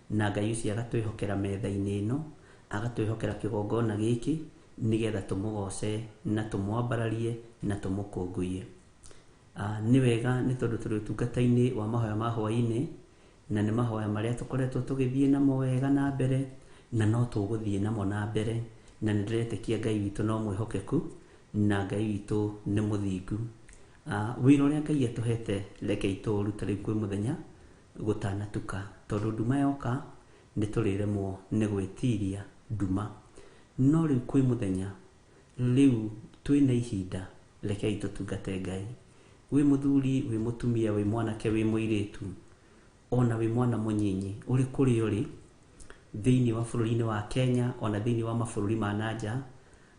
na Ngai ucio agatwihokera metha-inĩ ĩno, agatwihokera kĩgongona gĩkĩ nigetha tũmũgoce na tũmwambararie na tũmũkũngũiye. Nĩ wega nĩ tondũ tũrĩ ũtungata-inĩ wa mahoya ma hwaĩ-inĩ, na nĩ mahoya marĩa tũkoretwo tũgĩthiĩ namo wega na mbere, na no tũgũthiĩ namo na mbere, na nĩ ndĩretĩkia Ngai witũ no mwĩhokeku na Ngai witũ nĩ mũthingu. Wĩra ũrĩa Ngai atũhete reke itũũrute rĩu kwĩ mũthenya gũtanatuka, tondũ nduma yoka nĩ tũrĩremwo nĩ gwĩtiria nduma, no rĩu kwĩ mũthenya, rĩu twĩna ihinda, rekei tũtungate Ngai. Wĩ mũthuri, wĩ mũtumia, wĩ mwanake, wĩ mũirĩtu, ona wĩ mwana mũnyinyi, ũrĩ kũrĩa ũrĩ thĩinĩ wa bũrũri-inĩ wa Kenya, ona thĩinĩ wa mabũrũri ma nanja,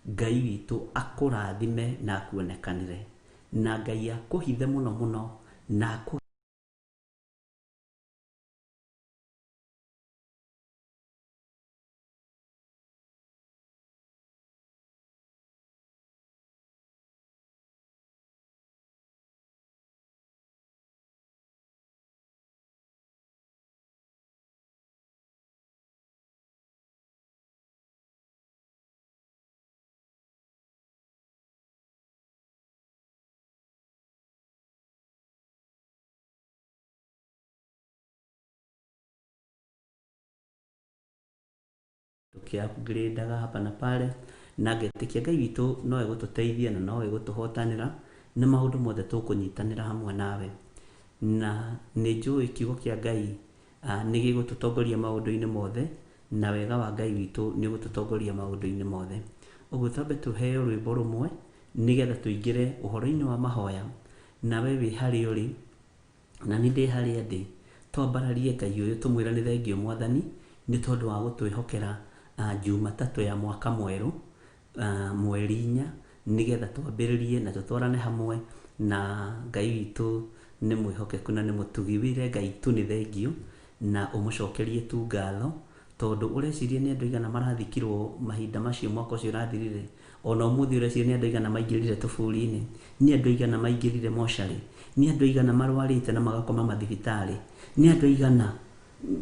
Ngai witũ akũrathime na akuonekanĩre, na Ngai akũhithe mũno mũno na tukiupgradeaga hapa na pale, na ngetĩkia Ngai witũ no egũtũteithia na no egũtũhotanĩra na maũndũ mothe tũkũnyitanĩra hamwe nawe. Na nĩ njũĩ kiugo kĩa Ngai nĩ gĩgũtũtongoria maũndũ-inĩ mothe, na wega wa Ngai witũ nĩ ũgũtũtongoria maũndũ-inĩ mothe. Ũguo twambe tũheo rwĩmbo rũmwe nigetha tũingĩre ũhoro-inĩ wa mahoya. Nawe wĩ harĩa ũrĩ na nĩ ndĩ harĩa ndĩ, twambararie Ngai ũyũ tũmwĩra nĩ thengio Mwathani nĩ tondũ wa gũtwĩhokera Jumatatũ ya mwaka mwerũ, mweri 4, nigetha twambĩrĩrie na tũtwarane hamwe na Ngai witũ nĩ mwĩhokeku na nĩ mũtugi. Wĩre Ngai tu nĩ thengio na ũmũcokerie tu ngatho, tondũ ũreciria nĩ andũ aigana marathikirwo mahinda macio mwaka ũcio ũrathirire, ona ũmũthĩ ũreciria nĩ andũ aigana maingĩrire tũbũri-inĩ, nĩ andũ aigana maingĩrire mocarĩ, nĩ andũ aigana marwarĩte na magakoma mathibitarĩ, nĩ andũ aigana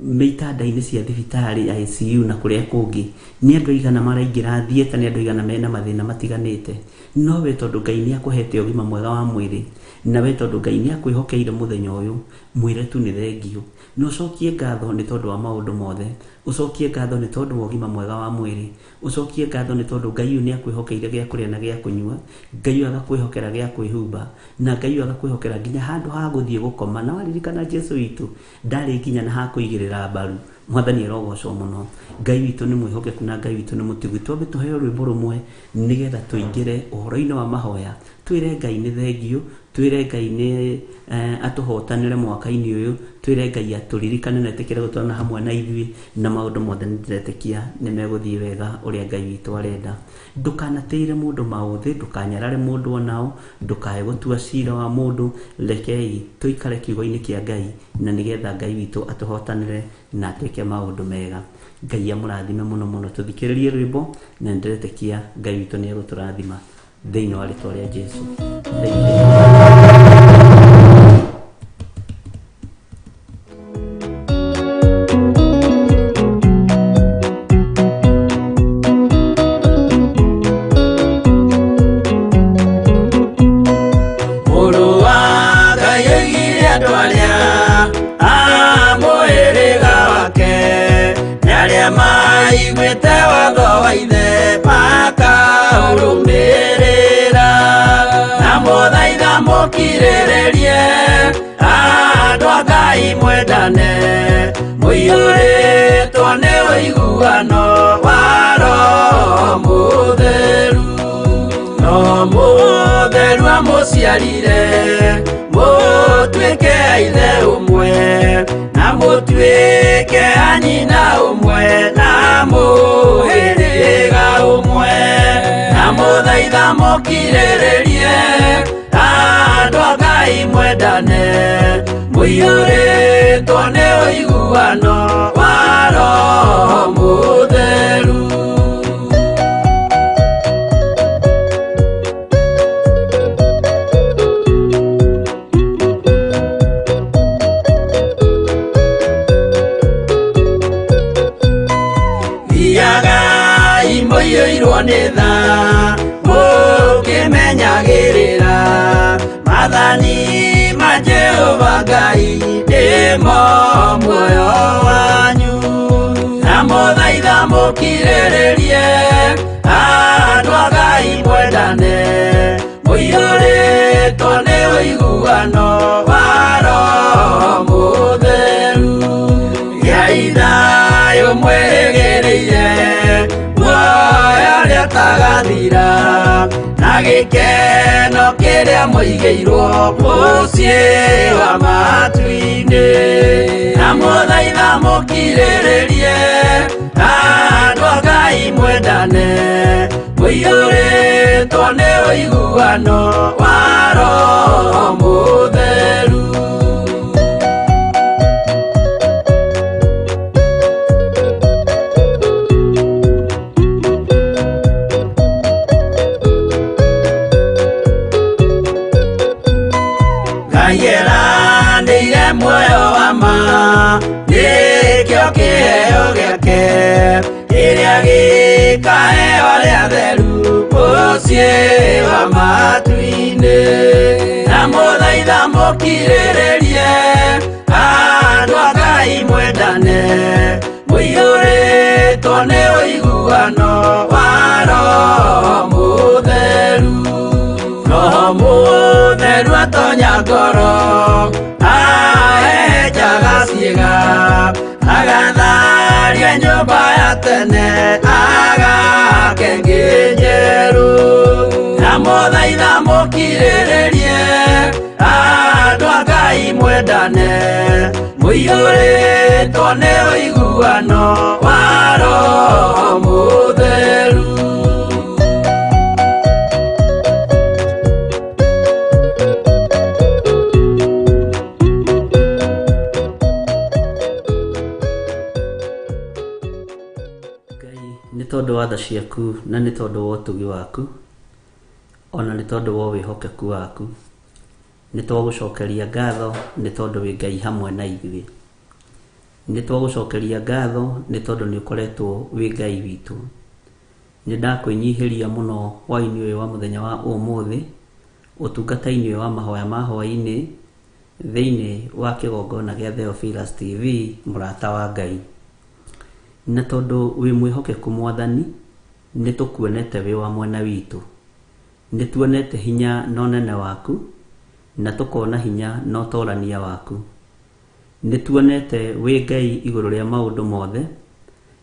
me itanda-inĩ cia thibitarĩ ICU na kũrĩa kũngĩ, nĩ andũ aigana maraingĩra thieta, nĩ andũ aigana mena mathĩna matiganĩte. No we tondũ Ngai nĩ akũhete ũgima mwega wa mwĩrĩ, na we tondũ Ngai nĩ akwĩhokeire mũthenya ũyũ, mwĩre tu nĩ thengio, na ũcokie ngatho nĩ tondũ wa maũndũ mothe, ũcokie ngatho nĩ tondũ wa ũgima mwega wa mwĩrĩ, ũcokie ngatho nĩ tondũ Ngai nĩ akwĩhokeire gĩa kũrĩa na gĩa kũnyua, Ngai agakwĩhokera gĩa kwĩhumba, na Ngai agakwĩhokera nginya handũ ha gũthiĩ gũkoma. Na waririkana Jesũ witũ ndarĩ nginya na ha kũigĩrĩra mbaru. Mwathani arogocwo mũno. Ngai witũ nĩ mwĩhokeku na Ngai witũ nĩ mũtugi. Twambe tũheo rwĩmbo rũmwe nigetha tũingĩre ũhoro-inĩ wa mahoya, twĩre Ngai nĩ thengio, twĩre Ngai nĩ atũhotanĩre mwaka-inĩ ũyũ, twĩre Ngai atũririkane na etĩkĩre gũtwarana hamwe na ithuĩ, na maũndũ mothe nĩ ndĩretĩkia nĩ megũthiĩ wega ũrĩa Ngai witũ arenda. Ndũkanatĩire mũndũ maũthĩ, ndũkanyarare mũndũ onao, ndũkae gũtua cira wa mũndũ. Rekei tũikare kiugo-inĩ kĩa Ngai, na nĩgetha Ngai witũ atũhotanĩre na atwĩke maũndũ mega. Ngai amũrathime mũno mũno. Tũthikĩrĩrie rwĩmbo na ndĩretĩkia Ngai witũ nĩ egũtũrathima thĩinĩ wa rĩtwa rĩa Jesũ. Mukirĩrĩrie andũ a Ngai mwendane, mũiyũrĩtwo nĩ ũiguano wa Roho Mũtheru. Roho Mũtheru amũciarire mũtuĩke a ithe ũmwe, na mũtuĩke a nyina ũmwe, na mũhĩrĩga ũmwe, na mũthaitha mũkirĩrĩrie andũ a Ngai mwendane, mũiyũrĩtwo nĩ ũiguano wa Roho Mũtheru. ũgũo nĩ tha ũkĩmenyagĩrĩra mathani ma Jehova Ngai ndĩmo muoyo wanyu na mũthaitha mũkirĩrĩrie andũ a Ngai mwendane mũiyũrĩtwo nĩ ũiguano wa Roho Mũtheru gĩai thayũ mwĩrĩgĩrĩire muoyo ũrĩa ũtagathira na gĩkeno kĩrĩa mũigĩirwo mũciĩ wa matu-inĩ na mũthaitha mũkirĩrĩrie andũ a Ngai mwendane mũiyũrĩtwo nĩ ũiguano wa Roho Mũtheru. Ngai eranĩire muoyo wa ma nĩkĩo kĩheo gĩake kĩrĩa gĩkaheo arĩa atheru mũciĩ wa matu-inĩ na mũthaitha mũkirĩrĩrie andũ a Ngai mwendane mũiyũrĩtwo nĩ ũiguano wa Roho Mũtheru. Roho Mũtheru atonya ngoro ahenjaga ciĩga agatharia nyũmba ya tene agake ngĩ njerũ na mũthaitha mũkirĩrĩrie andũ a Ngai mwendane mũiyũrĩtwo nĩ ũiguano wa Roho Mũtheru. Nĩ tondũ wa tha ciaku na nĩ tondũ wa ũtugi waku ona nĩ tondũ wa wĩhokeku waku nĩ twagũcokeria ngatho nĩ tondũ wĩ Ngai hamwe na ithuĩ. Nĩ twagũcokeria ngatho nĩ tondũ nĩ ũkoretwo wĩ Ngai witũ. Nĩ ndakwĩnyihĩria mũno hwaĩ-inĩ ũyũ wa mũthenya wa ũmũthĩ ũtungata-inĩ ũyũ wa mahoya ma hwaĩ-inĩ thĩinĩ wa kĩgongona gĩa Theophilus TV mũrata wa Ngai. Na tondũ wĩ mwĩhokeku Mwathani nĩ tũkuonete wĩ wa mwena witũ. Nĩ tuonete hinya na ũnene waku na tũkona hinya na ũtorania waku. Nĩ tuonete wĩ Ngai igũrũ rĩa maũndũ mothe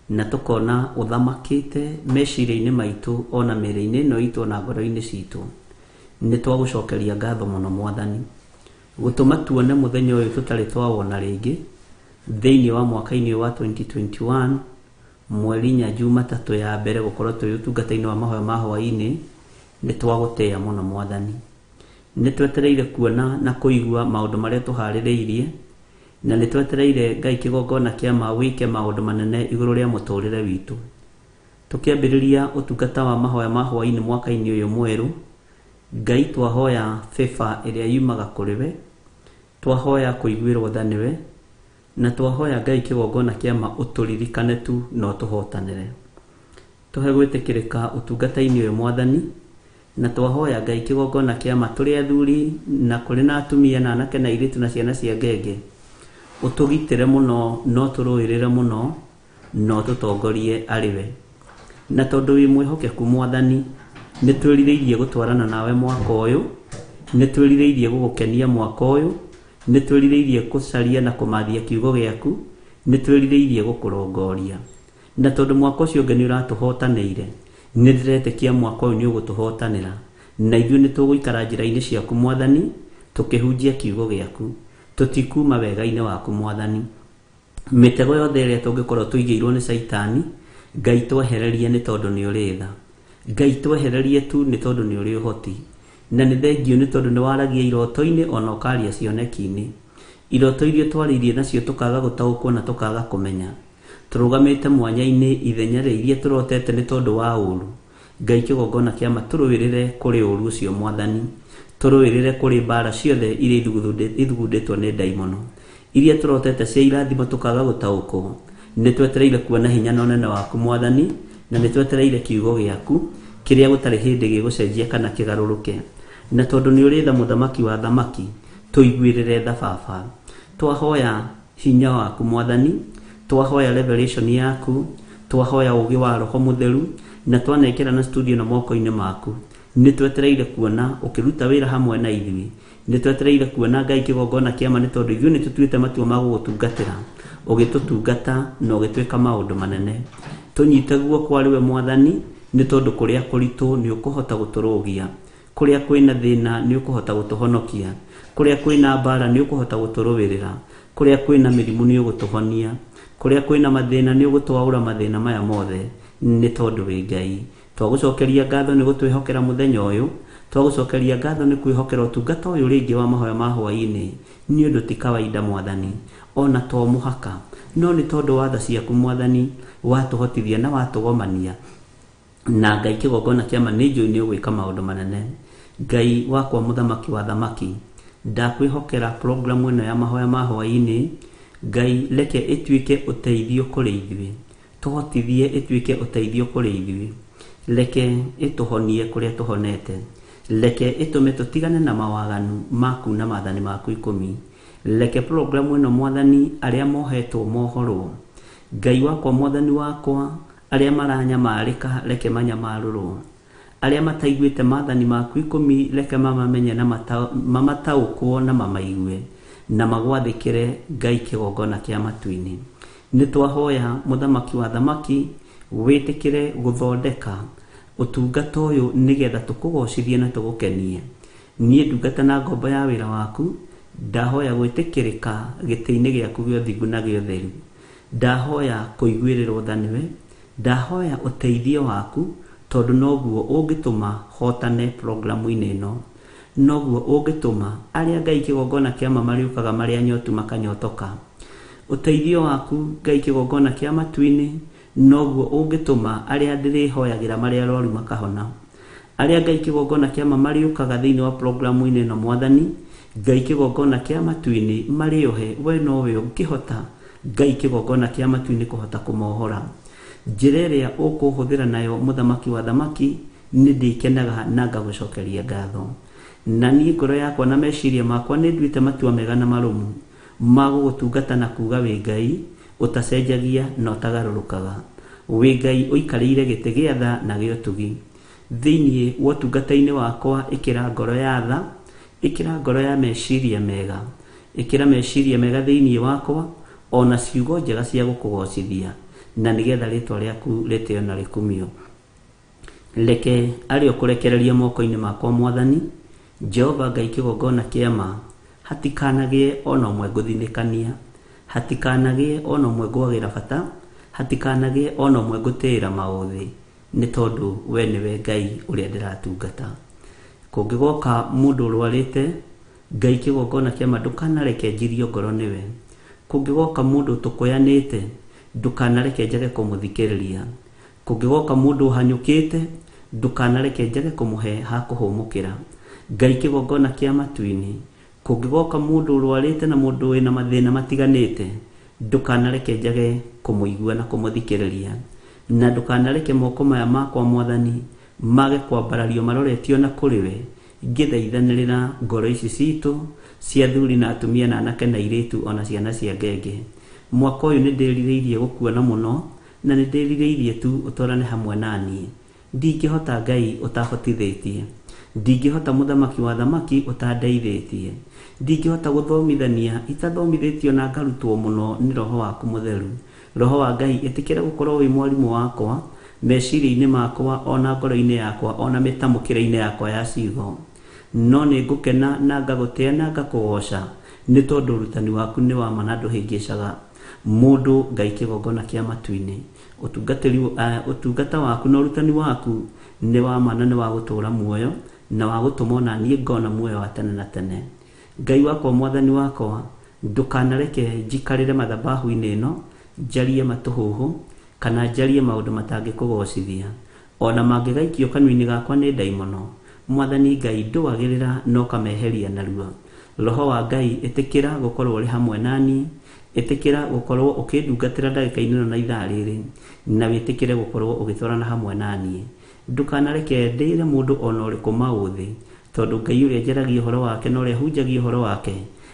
na tũkona ũthamakĩte meciria-inĩ maitũ ona mĩĩrĩ-inĩ ĩno itũ na ngoro-inĩ citũ. Nĩ twagũcokeria ngatho mũno Mwathani gũtũma tuone mũthenya ũyũ tũtarĩ twawona rĩngĩ thĩinĩ wa mwaka-inĩ wa 2021 mweri nya Jumatatũ ya mbere gũkorwo tũrĩ ũtungata-inĩ wa mahoya ma hwaĩ-inĩ. Nĩ twagũtĩĩa mũno Mwathani. Nĩ twetereire kuona na kũigua maũndũ marĩa tũharĩrĩirie na nĩ twetereire Ngai kĩgongona kĩa ma wĩke maũndũ manene igũrũ rĩa mũtũrĩre witũ. Tũkĩambĩrĩria ũtungata wa mahoya ma hwaĩ-inĩ mwaka-inĩ ũyũ mwerũ, Ngai twahoya favor ĩrĩa yumaga kũrĩ we, twahoya kũiguĩrwo tha nĩwe na twahoya Ngai kĩgongona kĩa ma ũtũririkane tu na ũtũhotanĩre. Tũhe gwĩtĩkĩrĩka ũtungata-inĩ ũyũ Mwathani na twahoya Ngai kĩgongona kĩa ma tũrĩ athuri na kũrĩ na atumia na anake na airĩtu na ciana cia ngenge ũtũgitĩre mũno no tũrũĩrĩre mũno no tũtongorie arĩ we. Na tondũ wĩ mwĩhokeku Mwathani nĩ twĩrirĩirie gũtwarana nawe mwaka ũyũ, nĩ twĩrirĩirie gũgũkenia mwaka ũyũ, nĩ twĩrirĩirie gũcaria na kũmathia kiugo gĩaku, nĩ twĩrirĩirie gũkũrongoria. Na tondũ mwaka ũcio nĩ ũratũhotanĩire, nĩ ndĩretĩkia mwaka ũyũ nĩ ũgũtũhotanĩra na ithuĩ nĩ tũgũikara njĩra-inĩ ciaku Mwathani tũkĩhunjia kiugo gĩaku, tũtikuma wega-inĩ waku Mwathani. Mĩtego yothe ĩrĩa tũngĩkorwo tũigĩirwo nĩ Saitani, Ngai twehererie nĩ tondũ nĩ ũrĩ tha. Ngai twehererie tu nĩ tondũ nĩ ũrĩ ũhoti. Na nĩ thengio nĩ tondũ nĩ waragia iroto-inĩ ona ũkaria cioneki-inĩ. Iroto iria twarĩirie nacio tũkaga gũtaũkwo na tũkaga kũmenya. Tũrũgamĩte mwanya-inĩ ithenya rĩa iria tũrotete nĩ tondũ wa ũũru. Ngai kĩgongona kĩa ma tũrũĩrĩre kũrĩ ũũru ũcio Mwathani. Tũrũĩrĩre kũrĩ mbara ciothe iria ithugundĩtwo nĩ ndaimono. Iria tũrotete cia irathimo tũkaga gũtaũkwo. Nĩ twetereire kuona hinya na ũnene waku Mwathani na nitwetereire kiugo giaku kiria gutari hindi gigucenjia kana kigaruruke, na tondu ni uri tha muthamaki wa thamaki tuiguirire tha baba. Twahoya hinya waku Mwathani, twahoya revelation yaku, twahoya ugi wa Roho Mutheru, na twanekera na studio na moko-ini maku. Nitwetereire kuona ukiruta wira hamwe na ithui, nitwetereire kuona Ngai kigongona kiama ni tondu ithui nitutuite matua ma gugutungatira, ugitutungata na ugitwika maundu manene. Tunyite guoko ariwe Mwathani, ni tondu kuria kuritu ni ukuhota guturugia, kuria kwina thina ni ukuhota gutuhonokia, kuria kwina mbara ni ukuhota guturuwirira, kuria kwina mirimu ni ugutuhonia, kuria kwina mathina ni ugutwaura mathina maya mothe, ni tondu wi Ngai. Twagucokeria ngatho ni gutwihokera muthenya uyu, twagucokeria ngatho ni kwihokera utungata uyu ringi wa mahoya ma hwaini, ni undu ti kawaida Mwathani, ona to muhaka, no ni tondu wa tha ciaku Mwathani watuhotithia na watugomania, na Ngai kigongona kiama ni njui ni ugwika maundu manene. Ngai wakwa muthamaki wa thamaki, ndakwihokera program ino ya mahoya ma hwaini, Ngai leke ituike uteithio kuri ithui, tuhotithie ituike uteithio kuri ithui, leke ituhonie kuria tuhonete, leke itume tutigane na mawaganu maku na mathani maku 10, leke program ino Mwathani aria mohetwo mohorwo, Ngai wakwa Mwathani wakwa aria maranyamarika leke manyamarurwo, aria mataiguite mathani maku 10 leke mamamenye na mamataukwo na mamaigue na magwathikire Ngai kigongona kia matu-ini. Nitwahoya muthamaki wa thamaki witikire guthondeka utungata uyu nigetha tukugocithie na tugukenie. Nie ndungata na ngombo ya wira waku, ndahoya gwitikirika giti-ini giaku gio thingu na gio theru, ndahoya kuiguirirwo thaniwe, ndahoya uteithio waku, tondu noguo ungituma hotane programu-ini ino, noguo ungituma aria Ngai kigongona kiama mariukaga maria nyotu makanyotoka. Uteithio waku Ngai kigongona kia matu-ini, noguo ungituma aria ndirihoyagira maria rwaru makahona. Aria Ngai kigongona kiama mariukaga thiini wa programu-ini ino Mwathani, Ngai kigongona kia matu-ini mariohe we nowe ukihota Ngai kigongona kia matu-ini kuhota kumohora. Njira iria ukuhuthira nayo muthamaki wa thamaki ni ndikenaga na ngagucokeria ngatho, na ni ngoro yakwa na meciria makwa ni nduite matua mega na marumu ma gugutungata na kuga wi Ngai utacenjagia na utagarurukaga, wi Ngai uikarire giti gia tha na gio tugi. Thiini wa utungata-ini wakwa ikira ngoro ya tha, ikira ngoro ya meciria mega, ikira meciria mega thiini wakwa, ona ciugo njega cia gukugocithia, na nigetha ritwa riaku ritio na rikumio. Leke ario kurekereria moko-ini makwa Mwathani, Jehova Ngai kigongona kiama, hatikanagie ona umwe nguthinikania, hatikanagie ona umwe ngwagira bata, hatikanagie ona umwe ngutira mauthi, ni tondu we niwe Ngai uria ndiratungata. Kungigoka mundu urwarite, Ngai kigongona kiama ndukanareke njirio ngoro niwe. Kungigoka mundu tukoyanite, ndukanareke njage kumuthikiriria. Kungigoka mundu uhanyukite, ndukanareke njage kumuhe ha kuhumukira. Ngai kigongona kia matu-ini, kungigoka mundu urwarite na mundu wina mathina matiganite, ndukanareke njage kumuigua na kumuthikiriria, na ndukanareke moko maya makwa Mwathani mage kwambarario maroretio na kuriwe, ngithaithanirira ngoro ici citu cia thuri na atumia na anake na iritu ona ciana cia ngenge. Mwaka uyu ni ndiririirie gukuona muno, na ni ndiririirie tu utwarane hamwe nani. Ndingihota Ngai utahotithitie, ndingihota muthamaki wa thamaki utandeithitie, ndingihota guthomithania itathomithitio na ngarutwo muno ni Roho waku Mutheru. Roho wa Ngai itikira gukorwo wi mwarimu wakwa meciria-ini makwa, ona ngoro-ini yakwa, ona mitamukire-ini yakwa ya ciugo. No ni ngukena na ngagutia na ngakugoca ni tondu urutani waku ni wa mana nduhingicaga mundu Ngai kigongona kia matu-ini. Utungata waku na urutani waku ni wa mana, ni wa gutura muoyo na wa gutuma na nie ngona muoyo wa tene na tene. Ngai wakwa Mwathani wakwa, ndukanareke njikarire mathabahu-ini ino njarie matuhuhu kana njarie maundu matangikugocithia, ona mangigaikio kanua-ini gakwa ni ndaimono. Mwathani Ngai nduagirira no kameheria narua. Roho wa Ngai itikira gukorwo ri hamwe nani, Etekera gukorwo ukindungatira ndagika ino na ithaa riri na witikire gukorwo ugitwarana hamwe nanie. Ndukanareke ndire mundu ona uriku mauthi, tondu Ngai uria njaragia uhoro wake na uria hunjagia uhoro wake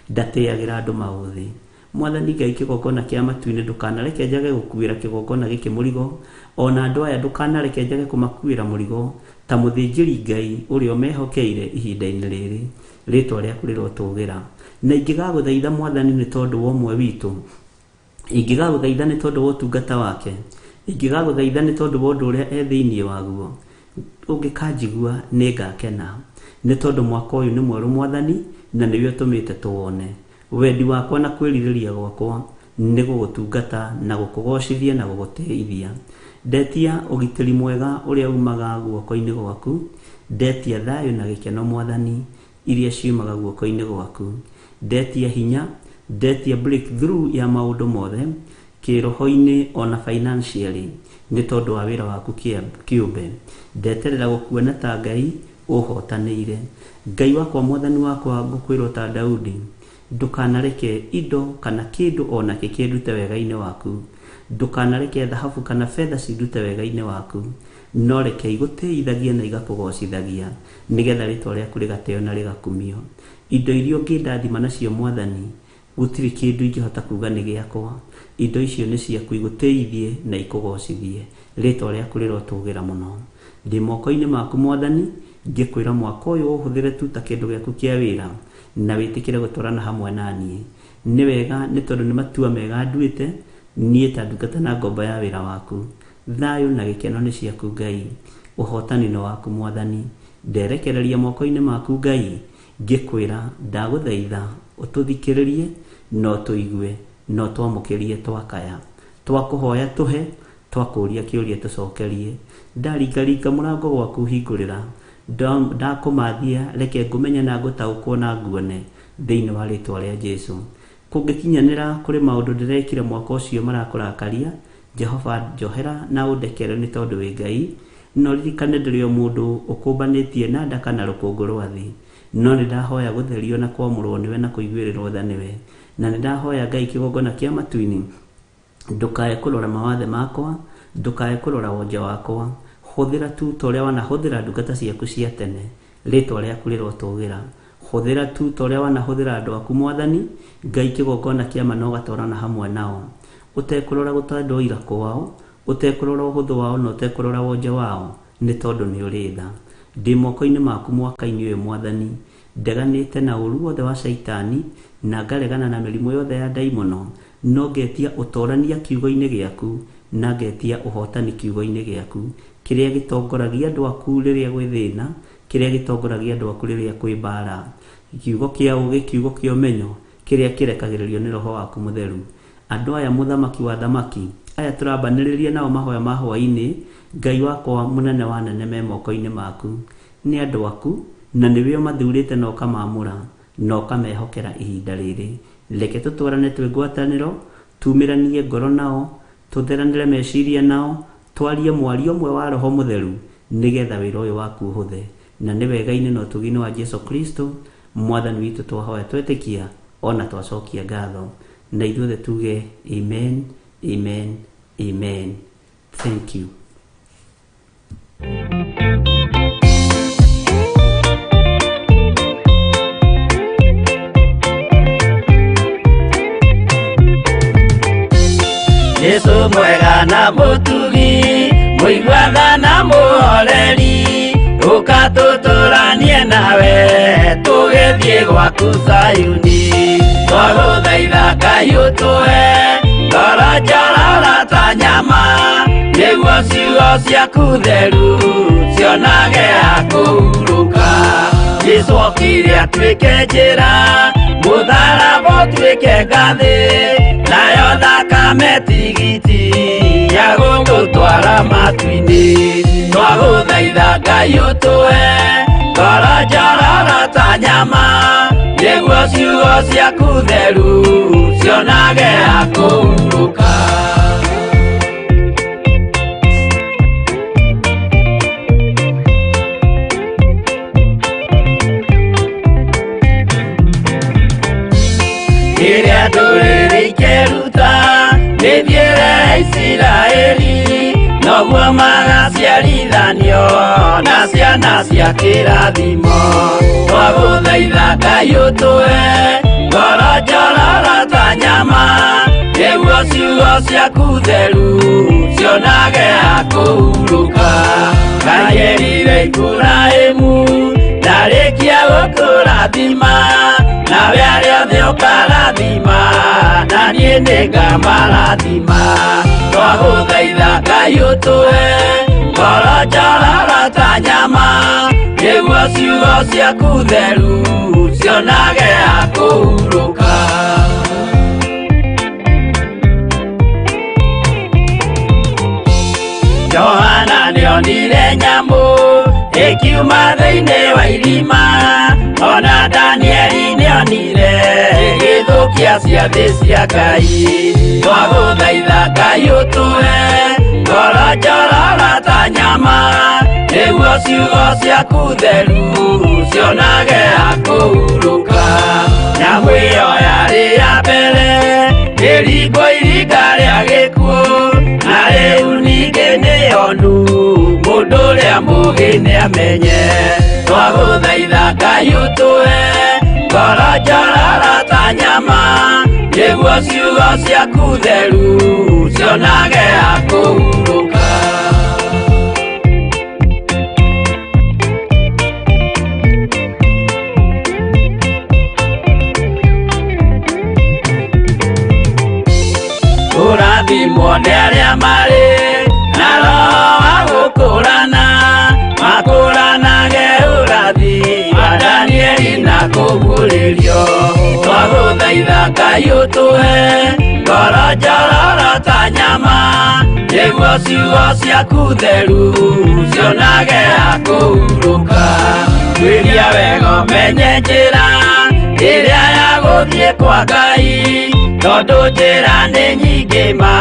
ndateagira andu mauthi. Mwathani Ngai kigongona kia matu-ini ndukanareke njage gukuira kigongona giki murigo, ona andu aya ndukanareke njage kumakuira murigo ta muthinjiri Ngai uria mehokeire ihinda-ini riri. Ritwa riaku rirotugira na ingigaguthaitha Mwathani ni tondu wa umwe witu, ingigaguthaitha ni tondu wa utungata wake, ingigaguthaitha ni tondu wa undu uria thiini waguo. Ungikanjigua ningakena ni tondu mwaka uyu ni mweru Mwathani na niwe utumite tuwone. Wendi wakwa na kwiririria gwakwa ni gugutungata na gukugocithia na guguteithia. Ndetia ugitiri mwega uria umaga guoko-ini gwaku, ndetia thayu na gikeno Mwathani iria ciumaga guoko-ini gwaku, ndetia hinya, ndetia breakthrough ya maundu mothe kiroho-ini ona financially ni tondu wa wira waku kiumbe. Ndeterera gukuona ta Ngai uhotanĩire. Ngai wakwa Mwathani wakwa ngukwĩrwo ta Daudi, ndukanareke indo kana kindu ona kikindute wega-ini waku, ndukanareke dhahabu kana fedha cindute wega-ini waku, no reke igũteithagia na igakũgocithagia nigetha ritwa rĩaku rĩgateo na rĩgakumio. Indo iria ũngĩndathima nacio Mwathani gũtirĩ kĩndũ ingĩhota kuga nĩ gĩakwa. Indo icio nĩ ciaku igũteithie na ikũgocithie. Ritwa rĩaku rĩrotũgĩra mũno. Ndĩ moko-inĩ maku Mwathani, ngĩkwĩra mwaka ũyũ ũhũthĩre tu ta kĩndũ gĩaku kĩa wĩra na wĩtĩkĩre gũtwarana hamwe naniĩ. Nĩ wega nĩ tondũ nĩ matua mega nduĩte niĩ ta ndungata na ngombo ya wĩra waku. Thayu na gĩkeno nĩ ciaku Ngai, ũhotani nĩ waku Mwathani. Nderekereria moko-inĩ maku Ngai, ngĩkwĩra ndagũthaitha ũtũthikĩrĩrie no tũigue no twamũkĩrie twakaya, twakũhoya tũhe, twakũria kĩũria tũcokerie. Ndaringaringa mũrango gwaku hingũrĩra, ndakũmathia reke ngũmenye na ngũtaũkwo na nguone thĩinĩ wa rĩtwa rĩa Jesũ. Kũngĩkinyanĩra kũrĩ maũndũ ndĩrekire mwaka ũcio marakũrakaria, Jehova njohera na ũndekere nĩ tondũ wĩ Ngai. No ririkane ndĩrĩ o mũndũ ũkũmbanĩtie na nda kana rũkũngũ rwa thĩ, no nĩ ndahoya gũtherio na kwamũrwo nĩwe na kũiguĩrĩrwo tha nĩwe. Na nĩ ndahoya Ngai kĩgongona kĩa matu-inĩ ndukae kũrora mawathe makwa, ndukae kũrora wonja wakwa, hũthĩra tu ta ũrĩa wanahũthĩra ndungata ciaku cia tene. Rĩtwa rĩaku rĩrotũgĩra. Hũthĩra tu ta ũrĩa wanahũthĩra andũ aku Mwathani Ngai kĩgongona kĩa ma na ũgatwarana hamwe nao, ũtekũrora gũtandwo ira kwao, ũtekũrora ũhũthũ wao na ũtekũrora wonja wao, nĩ tondũ nĩ ũrĩ tha. Ndĩ moko-inĩ maku mwaka-inĩ ũyũ Mwathani, ndeganĩte na ũru wothe wa Shaitani na ngaregana na mĩrimũ yothe ya ndaimono, no ngetia ũtorania kiugo-inĩ gĩaku na ngetia ũhotani kiugo-inĩ gĩaku, kĩrĩa gĩtongoragia andũ aku rĩrĩa gwĩ thĩna, kĩrĩa gĩtongoragia andũ aku rĩrĩa kwĩ mbara, kiugo kĩa ũgĩ, kiugo kĩa ũmenyo, kĩrĩa kĩrekagĩrĩrio nĩ Roho waku Mũtheru. Andũ aya mũthamaki wa thamaki aya tũrambanĩrĩria nao mahoya ma hwaĩ-inĩ, Ngai wakwa mũnene wa nene me moko-inĩ maku. Nĩ andũ aku na nĩwe ũmathurĩte na ũkamamũra na ũkamehokera ihinda rĩrĩ. Reke tũtwarane twĩ ngwatanĩro, tumĩranie ngoro nao, tũtheranĩre meciria nao, twarie mwario ũmwe wa Roho Mũtheru nĩgetha wĩra ũyũ waku ũhũthe. Na nĩ wega-inĩ na ũtugi-inĩ wa Jesũ Kristo Mwathani witũ twahoya twetĩkia ona twacokia ngatho. Na ithuothe tuge amen, amen, amen. Thank you. Yesu mwega na mũtugi, mũigua na mũhoreri, ũkatũtũranie nawe tũgĩthiĩ gwaku Zayuni. Twagũthaitha Ngai ũtũhe ngoro njororo ta nyama, nĩguo ciugo ciaku theru cionage ha kũhurũka. Jesũ okire atuĩke njĩra, mũtharaba ũtuĩke ngathĩ, nayo thakame tigiti ya gũgũtwara matu-inĩ. Twagũthaitha Ngai ũtũhe ngoro njororo ta nyama, nĩguo ciugo ciaku theru cionage ha kũhurũka. Rĩrĩa ndũrĩrĩ ikerũ ciarithanio na ciana cia kĩrathimo twagũthaitha Ngai ũtũhe ngoro njororo ta nyama nĩguo ciugo ciaku theru cionage hakũhurũka Ngai erire Iburahĩmu ndarĩkia gũkũrathima nawe arĩa othe ũkarathima na niĩ nĩngamarathima twagũthaitha Ngai ũtũhe ngoro njororo ta nyama nĩguo ciugo ciaku theru cionage hakũhurũka Johana nĩonire nyamũ ĩkiuma thĩinĩ wa irima ona Danieli nĩonire ĩgĩthũkia ciathĩ cia Ngai twagũthaitha Ngai ũtũhe ngoro njororo ta nyama nĩguo ciugo ciaku theru cionage hakũhurũka nyamũ ĩyo yarĩ ya mbere ĩringwo iringa rĩa gĩkuũ na rĩu ningĩ nĩyonu mũndũ ũrĩa mũũgĩ nĩamenye twagũthaitha Ngai ũtũhe ngoro njororo ta nyama nĩguo ciugo ciaku theru cionage hakũhurũka Kũrathimwo nĩ arĩa marĩ na roho wa gũkũrana makũranage ũrathi wa Danieli na kũguũrĩrio twagũthaitha Ngai ũtũhe ngoro njororo ta nyama nĩguo ciugo ciaku theru cionage hakũhurũka twĩria wega ũmenye njĩra ĩrĩa ya gũthiĩ kwa Ngai tondũ njĩra nĩ nyingĩ ma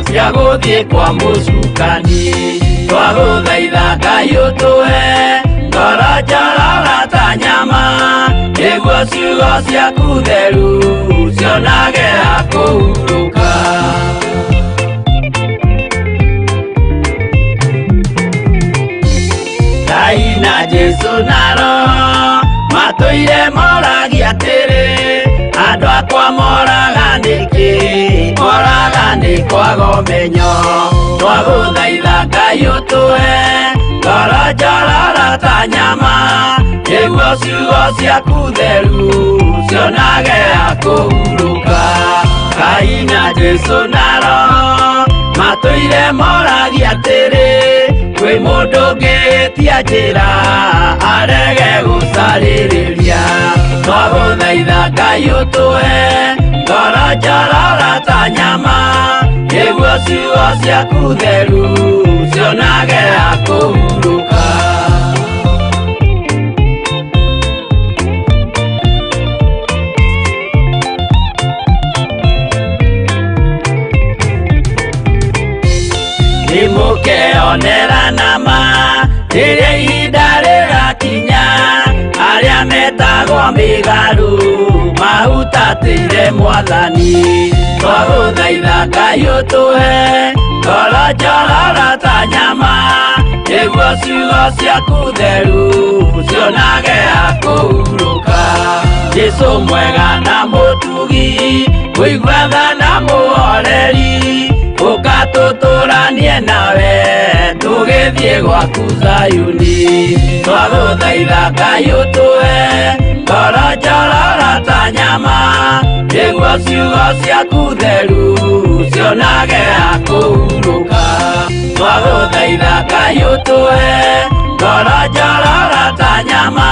cia gũthiĩ kwa mũcukani twagũthaitha Ngai ũtũhe ngoro njororo ta nyama nĩguo ciugo ciaku theru cionage hakũhurũka Ngai na Jesũ na Roho matũire moragia atĩrĩ andũ akwa moraga nĩkĩ moraga nĩ kwaga ũmenyo twagũthaitha Ngai ũtũhe ngoro njororo ta nyama nĩguo ciugo ciaku theru cionage hakũhurũka Ngai na Jesũ na Roho matũire moragia atĩrĩ kwĩ mũndũ ũngĩtia njĩra arege gũcarĩrĩria twagũthaitha Ngai ũtũhe ngoro njororo ta nyama nĩguo ciugo ciaku theru cionage hakũhurũka nĩmũkeonera nama rĩrĩa ihinda rĩgakinya arĩa metagwo mĩgarũ mahutatĩire Mwathani twagũthaitha Ngai ũtũhe ngoro njororo ta nyama nĩguo ciugo ciaku theru cionage hakũhurũka Jesũ mwega na mũtugi mũigua tha na mũhoreri ũkatũtũranie nawe tũgĩthiĩ gwaku Zayuni twagũthaitha Ngai ũtũhe ngoro njororo ta nyama nĩguo ciugo ciaku theru cionage hakũhurũka twagũthaitha Ngai ũtũhe ngoro njororo ta nyama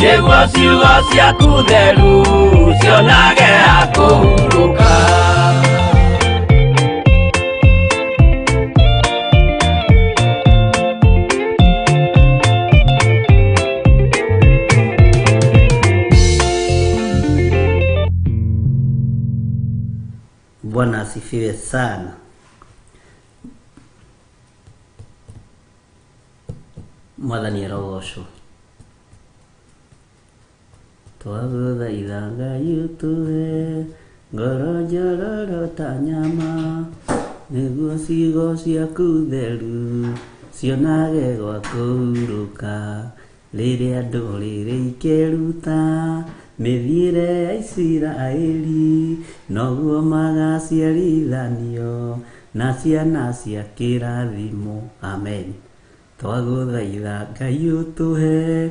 nĩguo ciugo ciaku theru cionage hakũhurũka Bwana asifiwe sana. Mwathani arogocwo. Twagũthaitha Ngai ũtũhe ngoro njororo ta nyama nĩguo ciugo ciaku theru cionage gwa kũhurũka rĩrĩa ndũrĩrĩ ikeruta mĩthiĩre ya Isiraeli, noguo magaciarithanio na ciana cia kĩrathimo. Amen. Twagũthaitha Ngai ũtũhe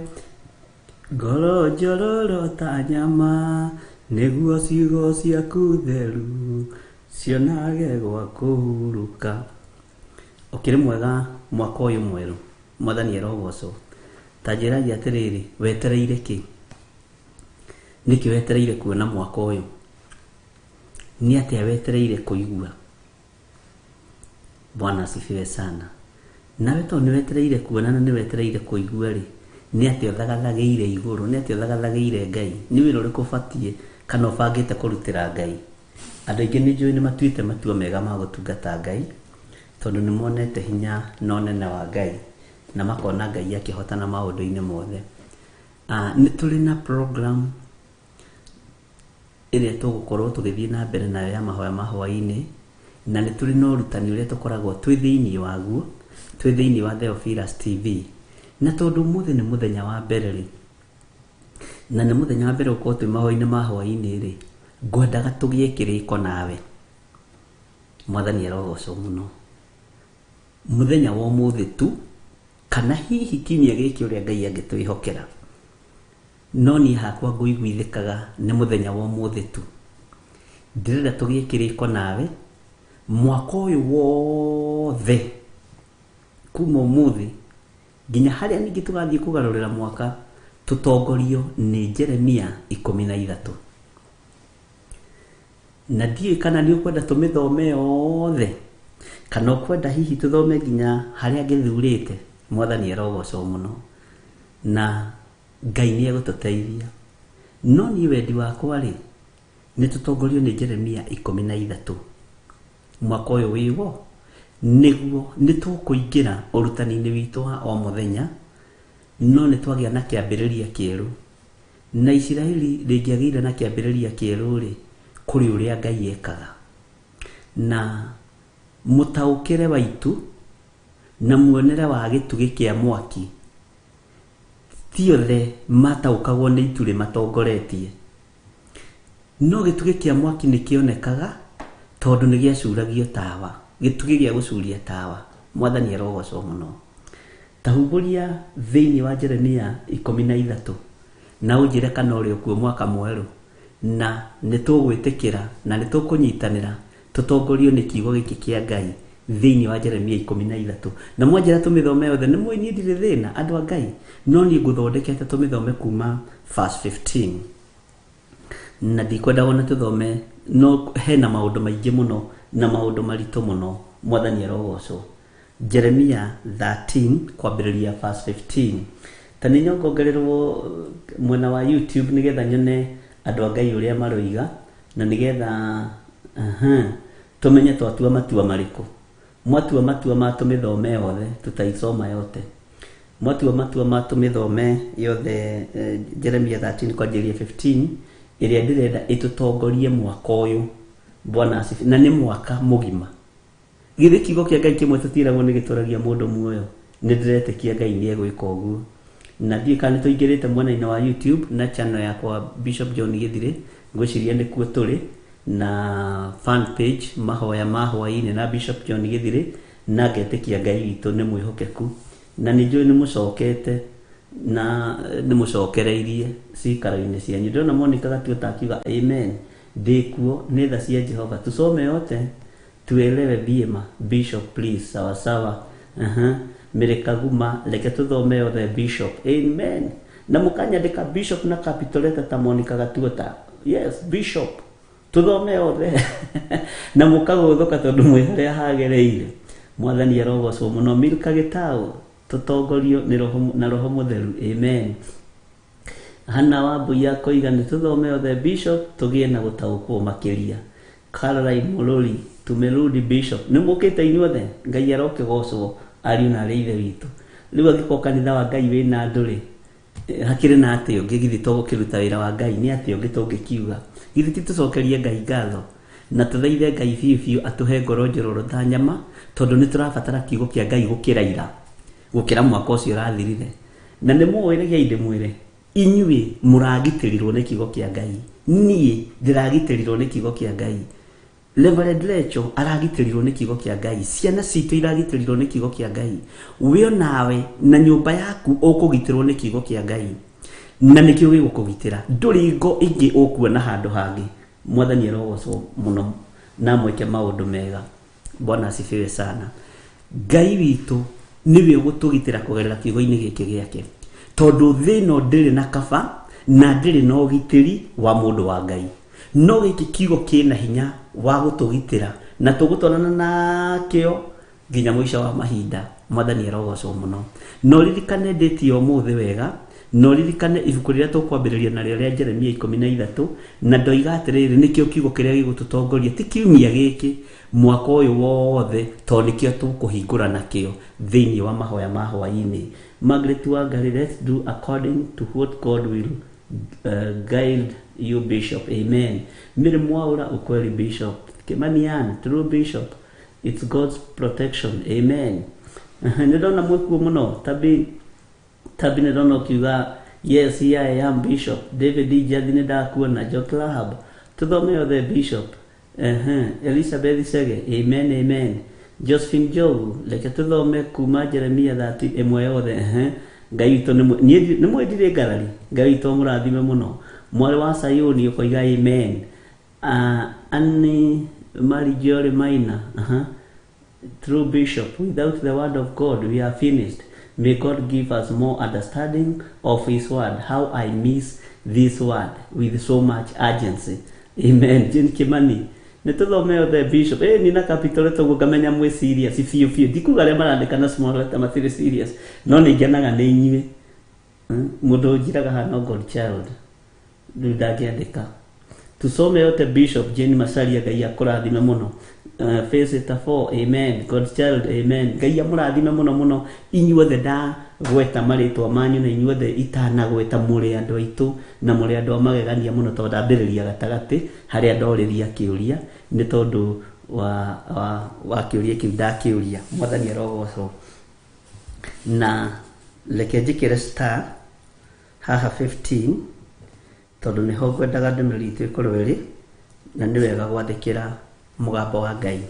ngoro njororo ta nyama, nĩguo ciugo ciaku theru cionage gwa kũhurũka. Ũkĩrĩ mwega mwaka ũyũ mwerũ, Mwathani arogocwo. Ta njĩragia atĩrĩrĩ, wetereire kĩ? Nĩkĩ wetereire kuona mwaka ũyũ? Nĩ atĩa wetereire kũigua? Bwana asifiwe sana. Nawe to nĩ wetereire kuona na nĩ wetereire kũigua rĩ, nĩ atĩa ũthagathagĩire igũrũ, nĩ atĩa ũthagathagĩire Ngai? Nĩ wĩra ũrĩkũ ũbatiĩ kana ũbangĩte kũrutĩra Ngai? Andũ aingĩ nĩ njũĩ nĩ matuĩte matua mega ma gũtungata Ngai, tondũ nĩ monete hinya na ũnene wa Ngai na makona Ngai akĩhotana maũndũ-inĩ mothe. Nĩ tũrĩ na program ĩrĩa tũgũkorwo tũgĩthiĩ na mbere nayo ya mahoya ma hwaĩ-inĩ, na nĩ tũrĩ na ũrutani ũrĩa tũkoragwo twĩ thĩinĩ waguo, twĩ thĩinĩ wa Theophilus TV. Na tondũ ũmũthĩ nĩ mũthenya wa mbere rĩ, na nĩ mũthenya wa mbere gũkorwo twĩ mahoya-inĩ ma hwaĩ-inĩ rĩ, ngwendaga tũgĩe kĩrĩko nawe. Mwathani arogocwo mũno. Mũthenya wa ũmũthĩ tu, kana hihi kiumia gĩkĩ ũrĩa Ngai angĩtwĩhokera, no niĩ hakwa ngũiguithĩkaga nĩ mũthenya wa ũmũthĩ tu. Ndĩrenda tũgĩe kĩrĩko nawe mwaka ũyũ wothe, kuma ũmũthĩ nginya harĩa ningĩ tũgathiĩ kũgarũrĩra mwaka, tũtongorio nĩ Jeremia 13. Na ndiũĩ kana nĩ ũkwenda tũmĩthome yothe, kana ũkwenda hihi tũthome nginya harĩa ngĩthurĩte. Mwathani arogocwo mũno, na Ngai nĩ egũtũteithia. No niĩ wendi wakwa rĩ, nĩ tũtongorio nĩ Jeremia 13 mwaka ũyũ wĩwo, nĩguo nĩ tũkũingĩra ũrutani-inĩ witũ wa o mũthenya, no nĩ twagĩa na kĩambĩrĩria kĩerũ. Na Isiraeli rĩngĩagĩire na kĩambĩrĩria kĩerũ rĩ, kũrĩ ũrĩa Ngai ekaga. Na mũtaũkĩre waitũ na muonere wa gĩtugĩ kĩa mwaki, ti othe mataũkagwo nĩ itu rĩmatongoretie, no gĩtugĩ kĩa mwaki nĩ kĩonekaga tondũ nĩ gĩacuragio tawa, gĩtugĩ gĩa gũcuria tawa. Mwathani arogocwo mũno. Tahumbũria thĩinĩ wa Jeremia 13 na ũnjĩre kana ũrĩ kuo mwaka mwerũ, na nĩ tũgwĩtĩkĩra na nĩ tũkũnyitanĩra tũtongorio nĩ kiugo gĩkĩ kĩa Ngai thĩinĩ wa Jeremia 13. Na mwanjĩra tũmĩthome yothe, nĩ mũĩ niĩ ndirĩ thĩna andũ a Ngai, no niĩ ngũthondekete tũmĩthome kuma verse 15. Na ndikwenda wona tũthome, no hena maũndũ maingĩ mũno na maũndũ maritũ mũno. Mwathani arogocwo. Jeremia 13 kwambĩrĩria verse 15. Ta nĩ nyongongererwo mwena wa YouTube nĩgetha nyone andũ a Ngai ũrĩa maroiga, na nĩgetha tũmenye twatua matua marĩkũ. Mwatua matua ma tũmĩthome yothe, tutaisoma yote. Mwatua matua ma tũmĩthome yothe Jeremia 13 kwanjĩrĩria 15, ĩrĩa ndĩrenda ĩtũtongorie mwaka ũyũ. Bwana asifiwe. Na nĩ mwaka mũgima. Githĩ kiugo kĩa Ngai kĩmwe tũtiragwo nĩ gĩtũragia mũndũ muoyo. Nĩ ndĩretĩkia Ngai nĩ egwĩka ũguo. Na ndiĩ kana tũingĩrĩte mwena-inĩ wa YouTube na channel yakwa Bishop John Githire, ngwĩciria nĩ kuo tũrĩ, na fan page mahoya ma hwaĩ-inĩ na Bishop John Githire, na ngetĩkia Ngai witũ nĩ mwĩhokeku, na nĩ njũĩ nĩ mũcokete na nĩ mũcokereirie cikaro-inĩ cianyu. Ndĩrona Monica Gatuota akiuga amen. Ndĩkuo nĩ tha cia Jehova. Tusome yote tuelewe vyema. Bishop please. Sawa sawa. Mirekaguma leke tuthome yothe Bishop. Amen. Na mũkanyandĩka Bishop na capital letter ta Monica Gatuota. Yes, Bishop. Tuthome yothe. Na mũkagũthũka tondũ mwĩ harĩa hagereire. Mwathani arogocwo mũno. Milka Gĩtaũ, tũtongorio na Roho Mũtheru. Amen. Hana Wambui akoiga nĩ tũthome yothe Bishop, tũgĩe na gũtaũkwo makĩria. Caroline Mũrũri, tumerudi Bishop. Nĩ mũkĩte inyuothe, Ngai arokĩgocwo ariũ na arĩa ithe witũ. Rĩu angĩkorwo kanitha wa Ngai wĩna andũ rĩ, hakĩrĩ na atĩ ũngĩ githĩ tũgũkĩruta wĩra wa Ngai, nĩ atĩ ũngĩ tũngĩkiuga. Githĩ ti tũcokerie Ngai ngatho na tũthaithe Ngai biũ biũ atũhe ngoro njororo ta nyama, tondũ nĩ tũrabatara kiugo kĩa Ngai gũkĩra ira. gukira mwaka ucio rathirire na nä mwĩrĩgai ndĩmwĩre inyuĩ mũragitĩrirwo nĩ kiugo kĩa Ngai niĩ ndĩragitĩrirwo nĩ kiugo kĩa Ngai Reverend Lecho aragitĩrirwo nĩ kiugo kĩa Ngai ciana citũ iragitĩrirwo nĩ kiugo kĩa Ngai wĩo nawe na nyũmba yaku ũkũgitĩrwo nĩ kiugo kĩa Ngai na nĩkĩo gĩgũkũgitĩra ndũrĩ ngo ingĩ ũkuona handũ hangĩ mwathani arogocwo mũno na mweke maũndũ mega Bwana asifiwe sana Ngai witũ niwe ũgũtũgitĩra kũgerera kiugo-inĩ gĩkĩ gĩake tondũ thĩ ĩno ndĩrĩ na kaba na ndĩrĩ na ũgitĩri wa mũndũ wa Ngai no gĩkĩ kiugo kĩna hinya wa gũtũgitĩra na tũgũtwarana nakĩo nginya mũico wa mahinda mwathani arogocwo mũno no ririkane ndĩti ũmũthĩ wega no ririkane ibuku rĩrĩa tũkwambĩrĩria narĩo rĩa Jeremia 13 na ndoiga atĩrĩrĩ nĩkĩo kiugo kĩrĩa gĩgũtũtongoria ti kiumia gĩkĩ mwaka ũyũ wothe tondũ nĩkĩo tũkũhingũra nakĩo thĩinĩ wa mahoya ma hwaĩ-inĩ Margaret Wangari, let's do according to what God will guide you, Bishop. Amen. Mire Mwaura ukweli, Bishop. Kimanian, true Bishop. It's God's protection. Amen. Nidona mwekuo muno. Tabi nidona ukiuga, yes, here I am, Bishop. David D. Jadinida kuona, Joklahab. Tudome othe, Bishop. Elizabeth Sege. Amen, amen. Josephine Jogu, leke tudome kuma Jeremia 30 emwe othe. Ngai witũ nĩ mwendire ngarari Ngai witũ mũrathime mũno mwari wa Sayuni ũkoiga amen Annie Mary Jory Maina true Bishop without the word of God we are finished may God give us more understanding of his word how I miss this word with so much urgency amen Jane Kimani nĩtũthome othe Bishop nina capital tũguo ngamenya mwĩ serious biũ ndikuga arĩa marandĩka na small letter matirĩ serious no nĩngenaga nĩ inyuĩ mũndũ njiraga hana God child rĩu ndangĩandĩka tusome yote Bishop Jane Macharia Ngai akũrathime mũno Faith 4 amen God child amen Ngai amũrathime mũno inyuothe ndagweta marĩtwa manyu na inyuothe itanagweta mũrĩ andũ aitũ na mũrĩ andũ amagegania mũno tondũ ndambĩrĩria gatagatĩ harĩa ndorĩria kĩũria nĩ tondũ wa kĩũria kĩu ndakĩũria mwathani arogocwo na reke njĩkĩre star haha 15 tondũ nĩho ngwendaga ndũmĩrĩri itũ ĩkorwo ĩrĩ na nĩ wega gwathĩkĩra mũgambo wa Ngai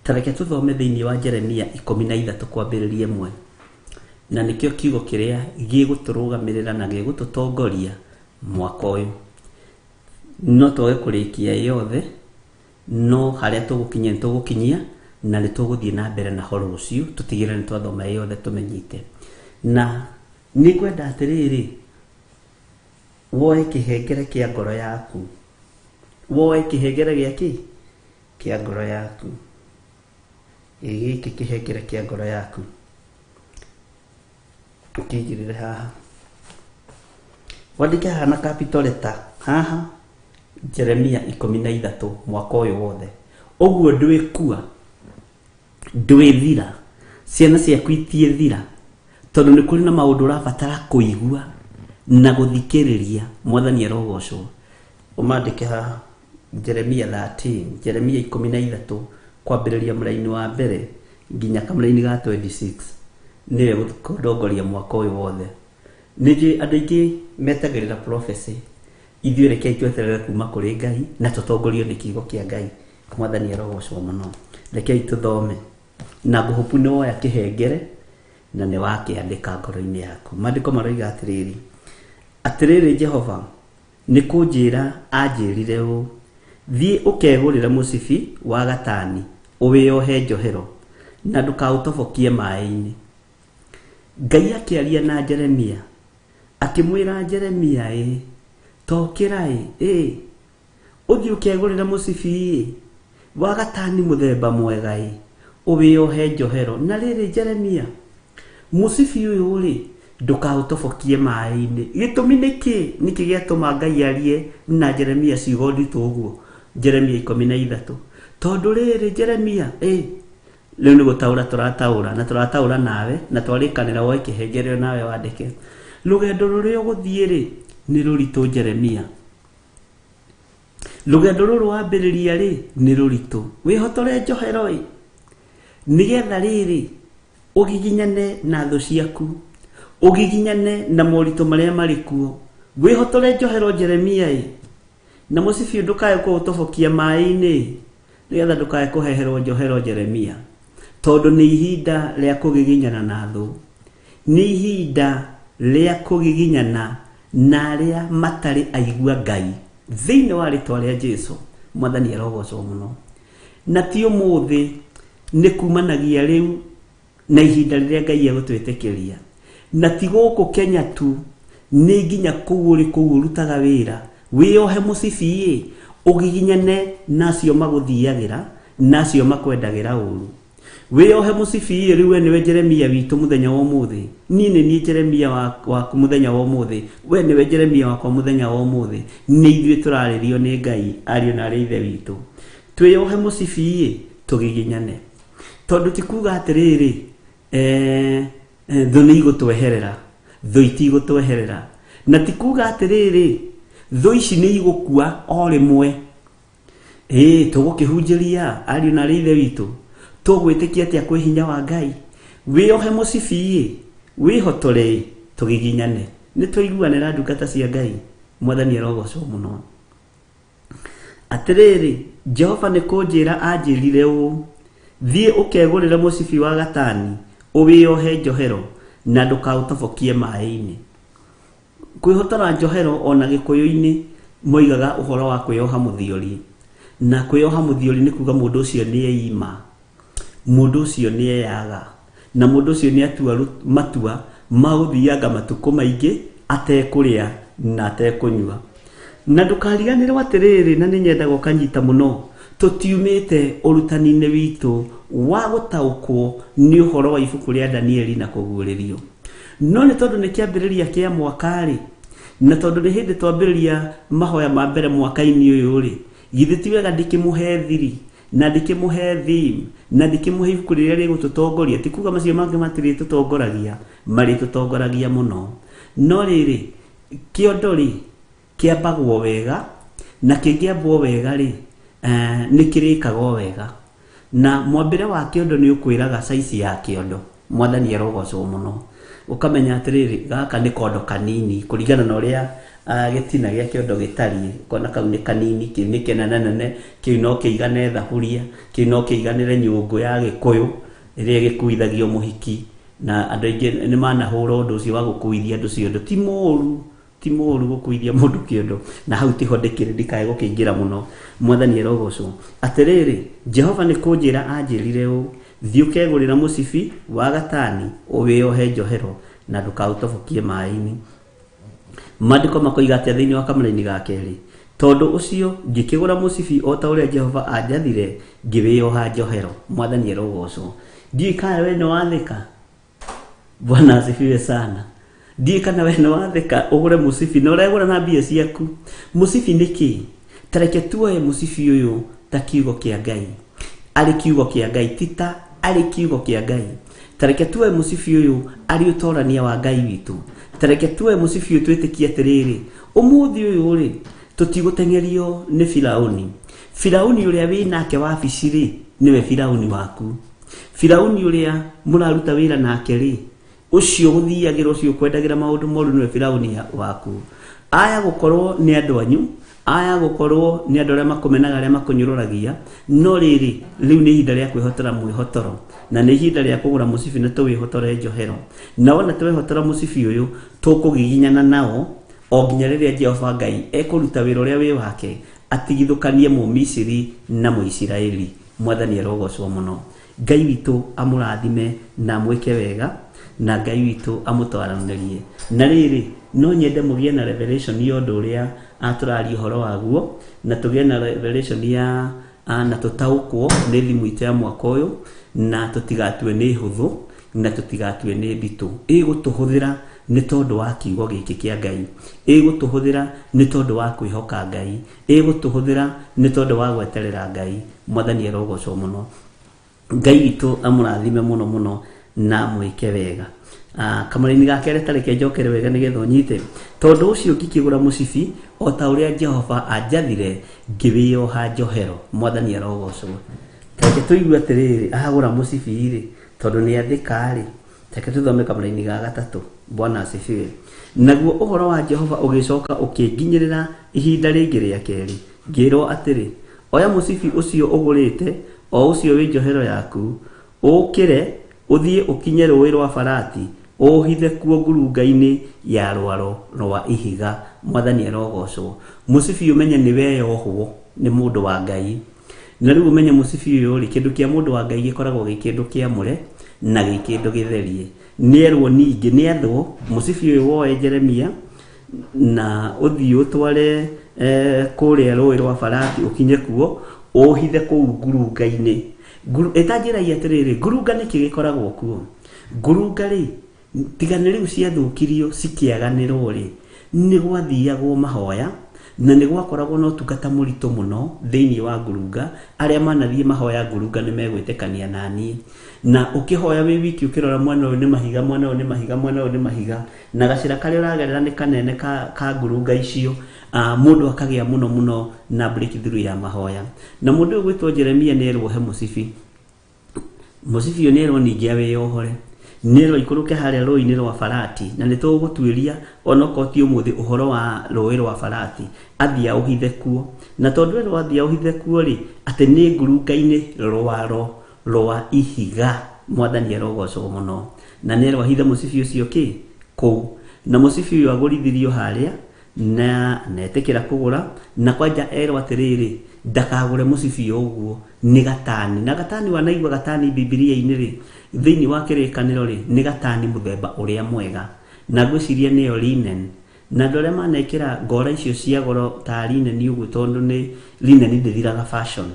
tareke tũthome thĩinĩ wa Jeremia 13 kwambĩrĩria 1 na nĩkĩo kiugo kĩrĩa gĩgũtũrũgamĩrĩra na gĩgũtũtongoria mwaka ũyũ no twage kũrĩkia yothe no harĩa tũgũkinyia na nĩtũgũthiĩ na mbere na horo ũcio tũtigĩrĩre nĩ twathoma yothe tũmenyite na nĩngwenda atĩrĩrĩ woe kĩhengere kĩa ngoro yaku woe kĩhengere gĩakĩ kĩa ngoro yaku gĩkĩ kĩhengere kĩa ngoro yaku ukĩigĩrĩre haha wandĩke haha na capital letter haha Jeremia 13 mwaka ũyũ wothe ũguo ndwĩkua ndwĩthira ciana ciaku itiĩthira tondũ nĩ kũrĩ na maũndũ ũrabatara kũigua na gũthikĩrĩria mwathani arogocwo ũmandĩke haha Jeremia 13 Jeremia 13 kwambĩrĩria mũraini wa mbere nginya kamũraini ga 26 niwe gũtongoria mwaka ũyũ wothe nĩnjũĩ andũ aingĩ metagĩrĩra prophecy ithuĩ rekei tweterere kuma kũrĩ Ngai na tũtongorio nĩ kiugo kĩa Ngai mwathani arogocwo mũno rekei tũthome na ngũhopu nĩ woya kĩhengere na nĩ wakĩandĩka ngoro-inĩ yaku maandĩko maroiga atĩrĩrĩ Jehova nĩ kũnjĩra anjĩrire ũũ thiĩ ũkegũrĩra mũcibi wa gatani ũwĩohe njohero na ndũkaũtobokie maĩ-inĩ Ngai akĩaria na Jeremia akĩmwĩra Jeremia tokĩra ũthiĩ ũkegũrĩra mũcibi wa gatani mũthemba mwega ũwĩohe njohero na rĩrĩ Jeremia mũcibi ũyũ ndũkaũtobokie maĩ-inĩ gĩtũmi nĩkĩ gĩatũma Ngai arie na Jeremia ciugo nditũ ũguo Jeremia 13 tondũ rĩrĩ Jeremia rĩu nĩ gũtaũra tũrataũra na tũrataũra nawe na twarĩkanĩra woe kĩhengere nawe wandĩke rũgendo rũrĩa ũgũthiĩ nĩ rũritũ Jeremia rũgendo rũrũ wambĩrĩria nĩ rũritũ wĩhotore njohero nĩgetha rĩrĩ ugiginyane na thu ciaku, ugiginyane na morito maria mari kuo, gwihotore njohero Jeremia na musibi ndukae ko utobokia mai-ini nigetha ndukae kuheherwo njohero Jeremia, tondu ni ihinda ria kugiginyana na thu, ni ihinda ria kugiginyana na aria matari aigua Ngai thiini wa ritwa ria Jesu. Mwathani arogocwo muno, na ti umuthi ni kumanagia riu na ihinda riria Ngai egutwitikiria, na ti guku Kenya tu, ni nginya kuguri rutaga wira. Wiohe musibi ugiginyane nacio maguthiagira, nacio makwendagira uru. Wiohe musibi riu niwe Jeremia witu muthenya wa umuthi, ni Jeremia wa muthenya wa umuthi, we niwe Jeremia wa muthenya wa umuthi. Ni ithuĩ turaririo ni Ngai ariũ na ithe witu. Twiohe musibi tugiginyane, tondu ti kuga atiriri thu ni igutweherera, thu itigutweherera, na ti kuga atiriri thu ici ni igukua o rimwe. Tugukihunjiria ariũ na ithe witu, tugwitikia atia kwi hinya wa Ngai. Wiohe musibi, wihotore, tugiginyane, ni tuiguanira ndungata cia Ngai. Mwathani arogocwo muno. Atiriri, Jehova ni kunjira anjirire u, thie ukegurira musibi wa gatani, uwiohe njohero na ndukautobokie mai-ini. Kwihotora njohero ona gikuyu-ini moigaga uhoro wa kwioha muthiori, na kwioha muthiori ni kuga mundu ucio ni eima, mundu ucio ni eyaga, na mundu ucio ni atua matua maguthianga matuko maingi atekuria na atekunyua. Na ndukariganire atiriri, na ni nyendaga ukanyita muno, tutiumite urutani-ini witu wa gutaukwo ni uhoro wa ibuku ria Danieli na kuguririo. No ni tondu ni kiambiriria kia mwakari, na tondu ni hindi twambiriria mahoya ma mbere mwaka-ini uyu ri, githi ti wega ndikimuhe thiri na ndikimuhe theme na ndikimuhe ibuku riria rigututongoria. Ti kuga macio mangi matiri tutongoragia, mari tutongoragia muno, no riri kiondo ri kiambagwo wega, na kingiambwo wega ri ni kirikagwo wega, na mwambire wa kiondo ni ukwiraga size ya kiondo. Mwathani arogocwo muno, ukamenya atiriri gaka ni kondo kanini kuringana na uria gitina gia kiondo gitari, kona kau ni kanini, ki ni kenanene, ki no kiigane thaburia, ki no kiiganire nyungu ya gikuyu iria gikuithagio muhiki, na andu aingi ni manahura undu ucio wa gukuithia andu ciondo. Ti moru gukuithia mundu kiondo, na hau tiho ndikire ndikae gukiingira muno. Mwathani arogocwo. Atiriri, Jehova ni kunjira anjirire u, thie ukegurira musibi wa gatani, uwiohe njohero na ndukautobokie mai-ini. Maandiko makoiga atia thiini wa kamera-ini ga keri, tondu ucio ngikigura musibi o ta uria Jehova anjathire, ngiwioha njohero. Mwathani arogocwo. Ndiĩ kana we ni wathika. Bwana asifiwe sana. Ndiĩ kana we ni wathika ugure musibi na uregura na mbia ciaku. Musibi ni ki? Tareke tuoye musibi uyu ta kiugo kia Ngai. Ari kiugo kia Ngai, tita ari kiugo kia Ngai. Tareke tuoye musibi uyu ari utorania wa Ngai witu. Tareke tuoye musibi uyu twitikie atiriri, umuthi uyu ri tutigutengerio ni Firauni. Firauni uria wi nake wabici ri niwe Firauni waku. Firauni uria muraruta wira nake ri, ucio guthiagira, ucio kwendagira maundu moru niwe Firauni waku. Aya gukorwo ni andu anyu, aya gukorwo ni andu aria makumenaga, aria makunyururagia, no riri riu ni ihinda ria kwihotera mwihotoro, na ni ihinda ria kugura musibi na tuwihotore njohero. Na wona tuwihotora musibi uyu tukugiginyana nao o nginya riria Jehova Ngai ekuruta wira uria wi wake, atigithukanie mu Misiri na mu Isiraeli. Mwathani arogocwo muno. Ngai witu amurathime na mwike wega, na Ngai witu amutwaranirie. Na riri no nyende mugie na revelation ya undu uria aturari uhoro waguo, na tugie na revelation ya na tutaukwo ni thimu itu ya mwaka uyu, na tutigatue ni huthu, na tutigatue ni bitu. Igutuhuthira ni tondu wa kiugo giki kia Ngai, igutuhuthira ni tondu wa kwihoka Ngai, igutuhuthira ni tondu wa gweterera Ngai. Mwathani arogocwo muno. Ngai witu amurathime muno muno na mwike wega. Kamara-ini ga kere tareke njokere wega nigetha unyite, tondu ucio ngikigura musibi o ta uria Jehova anjathire, ngiwioha njohero. Mwathani arogocwo. Tareke tuigue atiriri, agura musibi ri tondu ni athikari. Teke tuthome kamũra-inĩ ga gatatũ. Bwana asifiwe. Naguo ũhoro wa Jehova ũgĩcoka ũkĩnginyĩrĩra ihinda rĩngĩ rĩa kerĩ, ngĩrwo atĩrĩ, oya mũcibi ũcio ũgũrĩte, o ũcio wĩ njohero yaku, ũkĩre ũthiĩ ũkinye rũĩ rwa Farati, ũhithe kuo ngurunga-inĩ ya rwaro rwa ihiga. Mwathani arogocwo. Mũcibi ũmenye nĩ weyohwo nĩ mũndũ wa Ngai. Na rĩu ũmenye mũcibi ũyũ rĩ, kĩndũ kĩa mũndũ wa Ngai gĩkoragwo gĩ kĩndũ kĩamũre na gĩ kĩndũ gĩtherie. Nĩerwo ningĩ nĩathwo mũcibi ũyũ woe Jeremia na ũthiĩ ũtware kũrĩa rũĩ rwa Farati, ũkinye kuo ũhithe kũu ngurunga-inĩ. Ĩtanjĩragia atĩrĩrĩ, ngurunga nĩkĩ gĩkoragwo kuo? Ngurunga rĩ, tiga nĩ rĩu ciathũkirio cikĩaganĩrwo rĩ, nĩ gwathiagwo mahoya na nĩ gwakoragwo na ũtungata mũritũ mũno thĩinĩ wa ngurunga. Arĩa manathiĩ mahoya ngurunga nĩ megwĩtĩkania na niĩ. Na ũkĩhoya wĩ wiki ũkĩrora mwena ũyũ nĩ mahiga, mwena ũyũ nĩ mahiga, mwena ũyũ nĩ mahiga, na gacĩra karĩa ũragerera nĩ kanene ka ngurunga icio, mũndũ akagĩa mũno mũno na breakthrough ya mahoya. Na mũndũ ũyũ gwĩtwo Jeremia nĩerwo he mũcibi. Mũcibi ũyũ nĩerwo ningĩ awĩyohore, nĩerwo ikũrũke harĩa rũĩ-inĩ rwa Farati, na nĩ tũgũtuĩria onokorwo ti ũmũthĩ ũhoro wa rũĩ rwa Farati, athiĩ aũhithe kuo. Na tondũ wĩrwo athiĩ aũhithe kuo rĩ, atĩ nĩ ngurunga-inĩ rwaro rwa ihiga. Mwathani arogocwo mũno. Na nĩerwo ahithe mũcibi ũcio kũu. Na mũcibi ũyũ agũrithirio harĩa na etĩkĩra kũgũra, na kwanja erwo atĩrĩrĩ, ndakagũre mũcibi ũguo, nĩ gatani. Na gatani, wanaigua gatani Bibilia-inĩ rĩ, thĩinĩ wa kĩrĩkanĩro rĩ, nĩ gatani mũthemba ũrĩa mwega, na ngwĩciria nĩyo linen. Na andũ arĩa manekĩra ngora icio cia goro ta linen ũguo, tondũ nĩ linen ndĩthiraga fashion.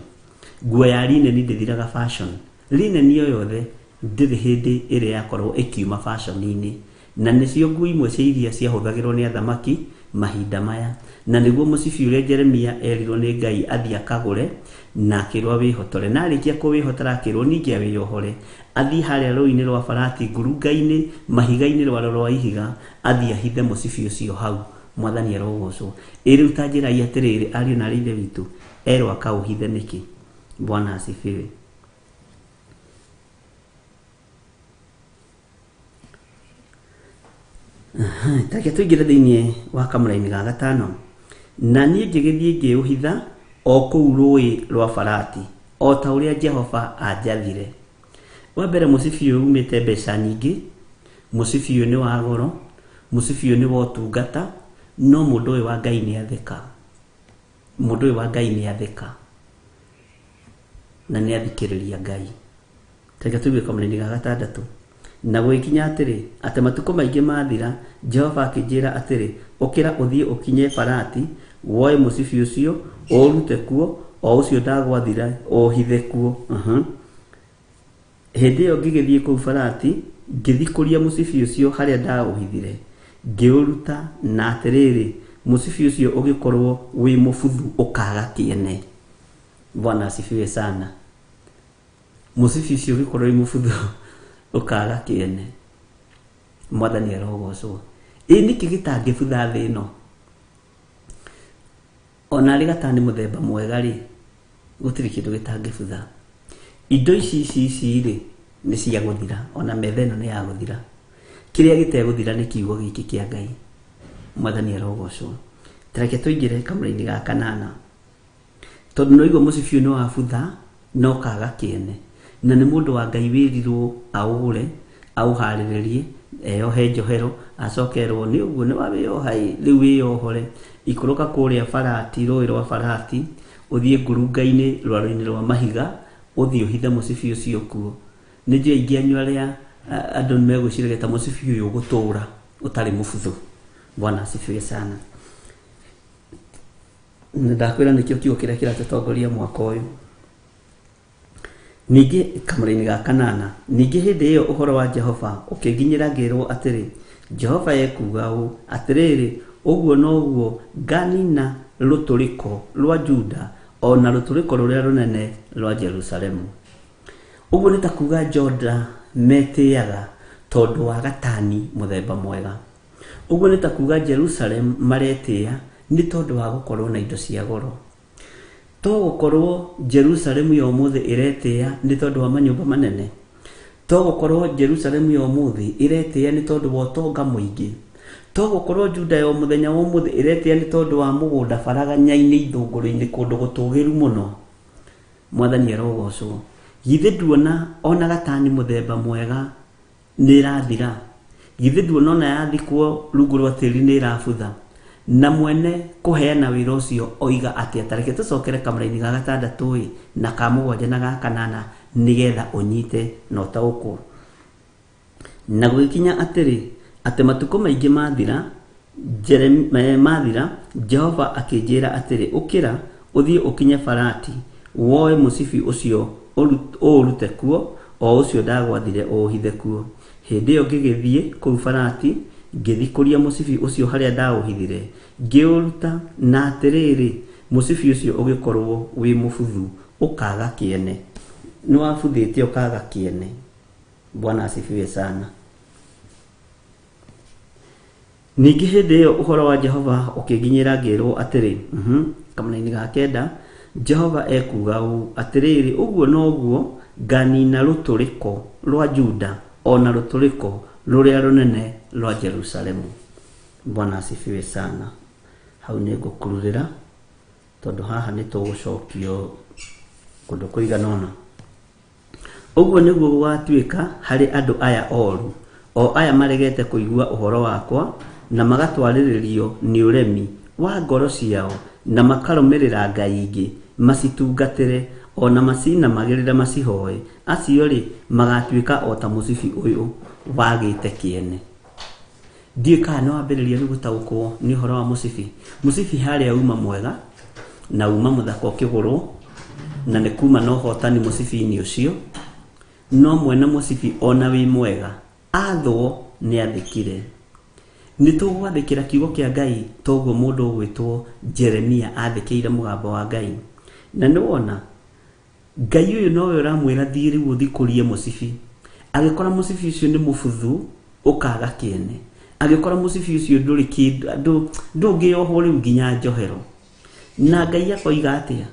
Nguo ya linen ndĩthiraga fashion. Linen yo yothe ndĩrĩ hĩndĩ ĩrĩa yakorwo ĩkiuma fashion-inĩ, na nĩcio nguo imwe cia iria ciahũthagĩrwo nĩ athamaki mahinda maya. Na nĩguo mũcibi ũrĩa Jeremia erirwo nĩ Ngai athiĩ akagũre, na akĩrwo wĩhotore. Na arĩkia kũwĩhotara akĩrwo ningĩ awĩyohore, athiĩ harĩa rũĩ-inĩ rwa Farati, ngurunga-inĩ, mahiga-inĩ rwaro rwa ihiga, athiĩ ahithe mũcibi ũcio hau. Mwathani arogocwo. Rĩu ta njĩrai atĩrĩrĩ, ariũ na ithe witũ, erwo akaũhithe nĩkĩ? Bwana asifiwe. Take tũingĩre thĩinĩ wa kamũra-inĩ ga gatano. Na niĩ ngĩgĩthiĩ ngĩũhitha o kũu rũĩ rwa Farati, o ta ũrĩa Jehova anjathire. Wa mbere mũcibi ũyũ umĩte mbeca nyingĩ, mũcibi ũyũ nĩ wa goro, mũcibi ũyũ nĩ wa ũtungata, no mũndũ ũyũ wa Ngai nĩ athĩka. Mũndũ ũyũ wa Ngai nĩ athĩka na nĩ athikĩrĩria Ngai. Take tũige kamũra-inĩ ga gatandatũ. Na gwĩkinya atĩrĩ, atĩ matukũ maingĩ mathira, Jehova akĩnjĩra atĩrĩ, ũkĩra ũthiĩ ũkinye Farati, woe mũcibi ũcio, ũrute kuo, o ũcio ndagwathira, ũhithe kuo. Hĩndĩ ĩyo ngĩgĩthiĩ kũu Farati, ngĩthikũria mũcibi ũcio harĩa ndaũhithire, ngĩũruta, na atĩrĩrĩ, mũcibi ũcio ũgĩkorwo wĩ mũbuthu ũkaga kĩene. Bwana asifiwe sana. Mũcibi ũcio ũgĩkorwo wĩ mũbuthu ũkaga kĩene. Mwathani arogocwo. Nĩkĩ gĩtangĩbutha thĩ ĩno? Ona arĩ gatani mũthemba mwega rĩ, gũtirĩ kĩndũ gĩtangĩbutha. Indo ici rĩ, nĩ cia gũthira, ona metha ĩno nĩ ya gũthira. Kĩrĩa gĩtegũthira nĩ kiugo gĩkĩ kĩa Ngai. Mwathani arogocwo. Tareke tũingĩre kamũra-inĩ ga kanana. Tondũ no igua mũcibi ũyũ nĩ wabutha, no kaga kĩene. Na nĩ mũndũ wa Ngai wĩrirwo aũgũre, aũharĩrĩrie, eyohe njohero, acokerwo nĩ ũguo nĩ wawĩyoha, rĩu wĩyohore, ikũrũka kũrĩa Farati, rũĩ rwa Farati, ũthiĩ ngurunga-inĩ rwaro-inĩ rwa mahiga, ũthiĩ ũhithe mũcibi ũcio kuo. Nĩ njũĩ aingĩ anyu arĩa andũ nĩ megwĩciragia ta mũcibi ũyũ ũgũtũũra ũtarĩ mũbuthu. Bwana asifiwe sana. Ndakwĩra nĩkĩo kiugo kĩrĩa kĩratũtongoria mwaka ũyũ. Ningĩ kamũra-inĩ ga kanana, ningĩ hĩndĩ ĩyo ũhoro wa Jehova ũkĩnginyĩra ngĩrwo atĩrĩ, Jehova ekuga ũũ atĩrĩrĩ, ũguo noguo nganina rũtũrĩko rwa Juda, ona rũtũrĩko rũrĩa rũnene rwa Jerusalemu. Ũguo nĩ ta kuga Joda metĩaga tondũ wa gatani mũthemba mwega. Ũguo nĩ ta kuga Jerusalem maretĩya nĩ tondũ wa gũkorwo na indo cia goro. To gũkorwo Jerusalemu ya ũmũthĩ ĩretĩya nĩ tondũ wa manyũmba manene. togo korwo Jerusalem yo muthi iretia ni tondu wa tonga muingi togo korwo Juda yo muthenya wa muthi iretia ni tondu wa mugunda faraganya-ini ithunguru-ini kundu gutugiru muno. Mwathani arogocwo. Githe nduona ona gatani muthemba mwega ni irathira. Githe nduona ona yathikwo rungu rwa tiri ni irabutha. Na mwene kuheana wira ucio oiga ati atareke tucokere kamera-ini ga gatandatu na ka mugwanja na ga kanana nigetha unyite no taukwo. Na gukinya atiri ati matuko maingi mathira Jehova akinjira atiri ukira uthie ukinye Farati woe musibi ucio urute kuo o ucio ndagwathire uhithe kuo. Hindi yo ngigithie kuu Farati ngithikuria musibi ucio haria ndauhithire ngiuruta na atiriri musibi ucio ugikorwo wi mubuthu ukaga kiene. Ni wabuthite ukaga kiene. Bwana asifiwe sana. Ningi hindi iyo uhoro wa Jehova ukiginyira ngirwo atiri kamena-ini ga kenda Jehova ekuga atiriri uguo noguo nganina ruturiko rwa Juda ona ruturiko ruria runene rwa Jerusalemu. Bwana asifiwe sana. Hau ni ngukururira tondu haha ni tugucokio kundu kuiganona. Uguo niguo gugatuika hari andu aya oru o aya maregete kuigua uhoro wakwa na magatwariririo ni uremi wa ngoro ciao na makarumirira ngai ingi macitungatire ona macina magirira macihoe. Acio ri magatuika o ta musibi uyu wagite kiene. Ndiika no ambiriria ni gutaukwo ni uhoro wa musibi. Musibi haria uma mwega na uma muthaka ukigurwo na ni kuma no hotani musibi-ini ucio no mwena musibi ona wi mwega athwo ni athikire. Ni tugwathikira kiugo kia Ngai toguo mundu gwitwo Jeremia athikire mugambo wa Ngai. Na ni wona Ngai uyu nowe uramwira thiri uthikurie musibi. Agikora musibi ucio ni mubuthu ukaga kiene. Agikora musibi ucio nduri kindu ndungiyohwo riu nginya njohero. Na Ngai akoiga atia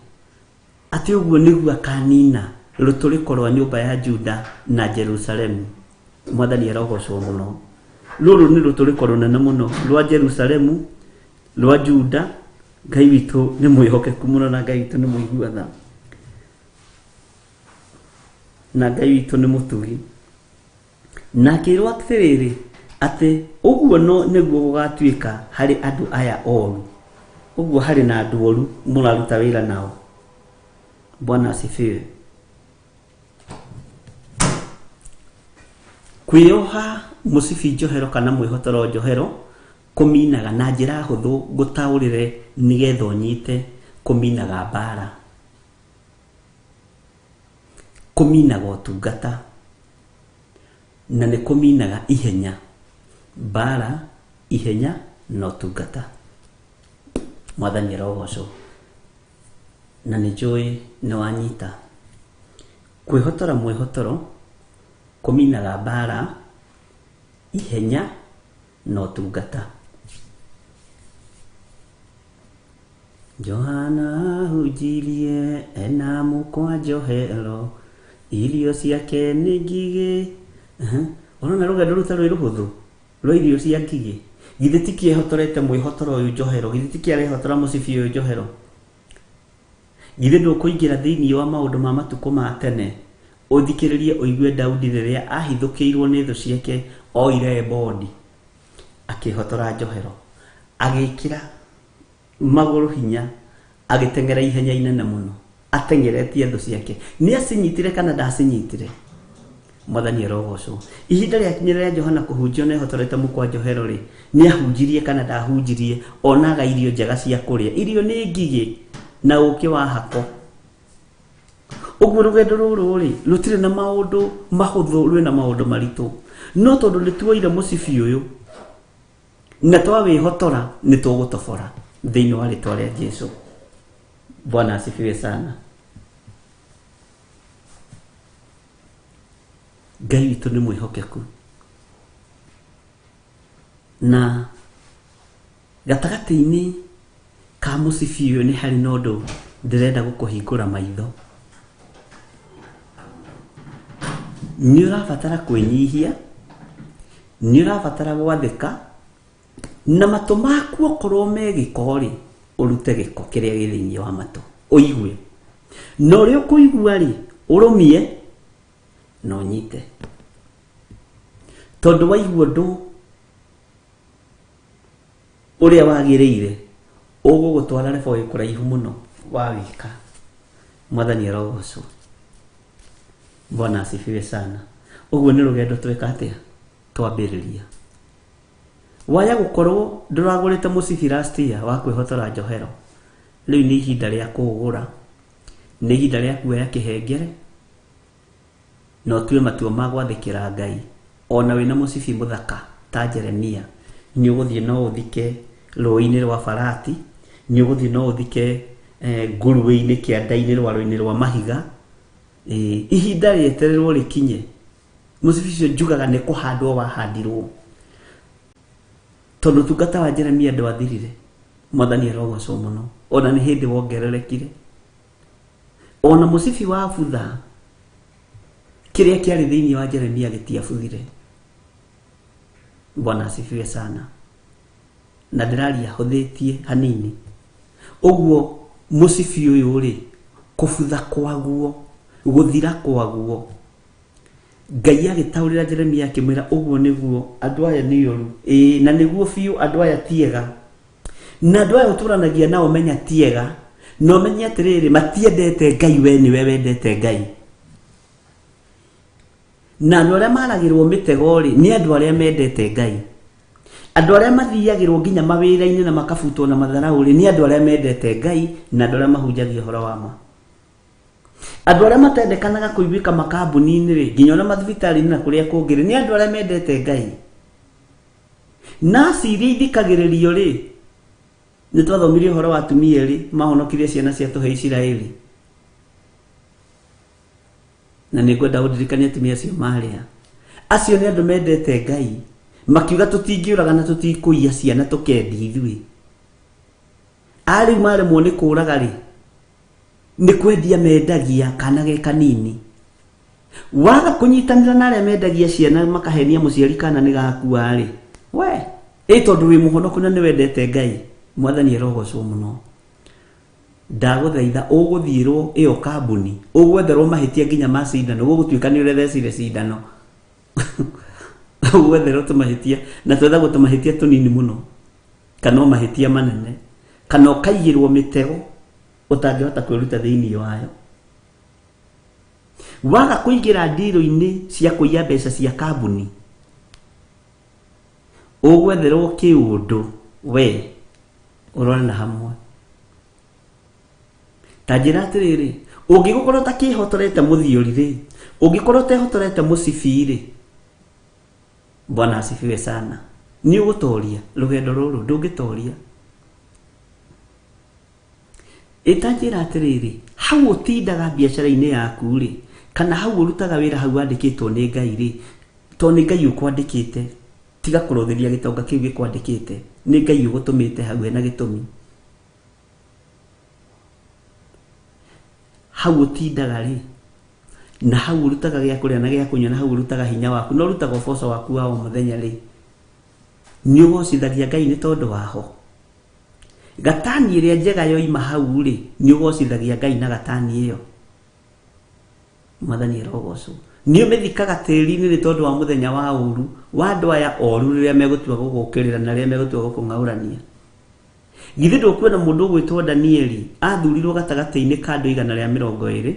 ati uguo niguo akanina ruturiko rwa nyumba ya Juda na Jerusalemu. Mwathani arogocwo muno. Lulu ni ruturiko runene muno rwa Jerusalemu rwa Juda. Ngai witu ni mwihokeku muno na Ngai witu ni muiguatha na Ngai witu ni mutugi. Na kirwa atiriri ati uguo no niguo gugatuika hari andu aya oru. Uguo hari na andu oru muraruta wira nao. Bwana asifiwe. Kwioha musibi njohero kana mwihotoro njohero kuminaga na njira huthu gutaurire nigetha unyite kuminaga mbara. Kuminaga utungata na ni kuminaga ihenya. Mbara, ihenya na utungata. Mwathani arogocwo. Na ni njui ni wanyita. Kwihotora mwihotoro kuminaga mbara, ihenya na utungata. Johana hujirie ena mukwa njohero irio ciake ni ngigi. Ona rugendo rutarwi ruhuthu rwa irio cia ngigi. Githe tikiehotorete mwihotoro uyu njohero. Githe tikiarehotora musibi uyu njohero. Githe ndukuingira thiini wa maundu ma matuko ma tene uthikiririe uigue Daudi riria ahithukiirwo ni thu ciake oire bodi akihotora njohero agikira maguru hinya agitengera ihenya inene muno atengeretie thu ciake. Ni acinyitire kana ndacinyitire? Mwathani arogocwo. Ihinda ria kinyira Johana kuhunjio na ihotorete mukwa njohero ri ni ahunjirie kana ndahunjirie onaga irio njega cia kuria. Irio ni ngigi na uki wa hako. Uguo rugendo ruru ri rutire na maundu mahuthu rwi na maundu maritu. No tondu ni tuoire musibi uyu na twawihotora ni tugutobora thiini wa ritwa ria Jesu. Bwana asifiwe sana. Ngai witu ni mwihokeku. Na gatagati-ini ka musibi uyu ni hari na undu ndirenda gukuhingura maitho. nĩ ũrabatara kwĩnyihia, nĩ ũrabatara gwathĩka, na matũ maku okorwo me gĩko rĩ, ũrute gĩko kĩrĩa gĩ thĩinĩ wa matũ ũigue, na ũrĩa ũkũigua rĩ ũrũmie na ũnyite, tondũ waigua ũndũ ũrĩa wagĩrĩire ũgũgũtwara rebo kũraihu mũno wa wĩka. Mwathani arogocwo. Bwana asifiwe sana. Ũguo nĩ rũgendo tweka atĩa twambĩrĩria. Waya gũkorwo ndũragũrĩte mũcibi last year wa kwĩhotora njohero, rĩu nĩ ihinda rĩa kũũgũra, nĩ ihinda rĩa kuoya kĩhengere na ũtue matua ma gwathĩkĩra Ngai. Ona wĩna mũcibi mũthaka ta Jeremia, nĩ ũgũthiĩ no ũthike rũĩ-inĩ rwa Farati, nĩ ũgũthiĩ no ũthike nguruwe-inĩ kĩanda-inĩ rwaro-inĩ rwa mahiga. Ihinda rĩetererwo rĩkinye. Mũcibi ũcio njugaga nĩ kũhandwo wahandirwo, tondũ tungata wa Jeremia ndwathirire. Mwathani arogocwo mũno. Ona nĩ hĩndĩ wongererekire. Ona mũcibi wa butha, kĩrĩa kĩarĩ thĩinĩ wa Jeremia gĩtiabuthire. Bwana asifiwe sana. Na ndĩraria hũthĩtie hanini. Ũguo mũcibi ũyũ rĩ, kũbutha kwaguo, gũthira kwaguo, Ngai agĩtaũrĩra Jeremia akĩmwĩra ũguo nĩguo andũ aya nĩ ũru. Na nĩguo biũ andũ aya tiega. Na andũ aya ũtũranagia nao menya tiega, no menye atĩrĩrĩ matiendete Ngai, we nĩwe wendete Ngai. Na andũ arĩa maragĩrwo mĩtego rĩ, nĩ andũ arĩa mendete Ngai. Andũ arĩa mathiagĩrwo nginya mawĩra-inĩ na makabutwo na matharaũ rĩ, nĩ andũ arĩa mendete Ngai na andũ arĩa mahunjagia ũhoro wa ma. Andũ arĩa matendekanaga kũiguĩka makambuni-inĩ rĩ, nginya ona mathibitarĩ-inĩ na kũrĩa kũngĩ rĩ, nĩ andũ arĩa mendete Ngai. Nasi iria ithikagĩrĩrio rĩ, nĩ twathomirie ũhoro wa atumia erĩ mahonokirie ciana cia tũhĩĩ Isiraeli. Na nĩ ngwenda gũdirikania atumia acio marĩa. Acio nĩ andũ mendete Ngai, makiuga tũtingĩũraga na tũtikũiya ciana tũkendi ithuĩ. Arĩu maremwo nĩ kũũraga rĩ, nĩ kwendia mendagia kana ge kanini. Waga kũnyitanĩra na arĩa mendagia ciana makahenia mũciari kana nĩ gakua rĩ, we tondũ wĩ mũhonoku na nĩ wendete Ngai. Mwathani arogocwo mũno. Ndagũthaitha ũgũthiĩrwo ĩyo kambuni, ũgwetherwo mahĩtia nginya ma cindano, ũgũtuĩka nĩ ũrethecire cindano. Ũgwetherwo tũmahĩtia, na twethagwo tũmahĩtia tũnini mũno, kana o mahĩtia manene, kana ũkaigĩrwo mĩtego ũtangĩhota kwĩruta thĩinĩ wayo. Waga kũingĩra ndirũ-inĩ cia kũiya mbeca cia kambuni, ũgwetherwo kĩũndũ we ũrore na hamwe. Ta njĩra atĩrĩrĩ, ũngĩgũkorwo ũtakĩhotorete mũthiũri rĩ, ũngĩkorwo ũtehotorete mũcibi rĩ, Bwana asifiwe sana, nĩ ũgũtoria rũgendo rũrũ, ndũngĩtoria. Ta njĩra atĩrĩrĩ, hau ũtindaga biacara-inĩ yaku rĩ, kana hau ũrutaga wĩra hau wandĩkĩtwo nĩ Ngai rĩ, to nĩ Ngai ũkwandĩkĩte, tiga kũrũthĩria gĩtonga kĩu gĩkwandĩkĩte, nĩ Ngai ũgũtũmĩte hau hena gĩtũmi. Hau ũtindaga rĩ, na hau ũrutaga gĩa kũrĩa na gĩa kũnyua, na hau ũrutaga hinya waku, na ũrutaga ũboco waku wa o mũthenya rĩ, nĩ ũgocithagia Ngai nĩ tondũ waho. Gatani ĩrĩa njega yoima hau rĩ, nĩ ũgocithagia Ngai na gatani ĩyo. Mwathani arogocwo. Nĩ ũmĩthikaga tĩri-inĩ nĩ tondũ wa mũthenya wa ũru wa andũ aya oru rĩrĩa megũtua gũgũkĩrĩra na rĩrĩa megũtua gũkũng'aũrania. Githĩ ndũkwenda mũndũ ũgwĩtwo Danieli athurirwo gatagatĩ-inĩ ka andũ 120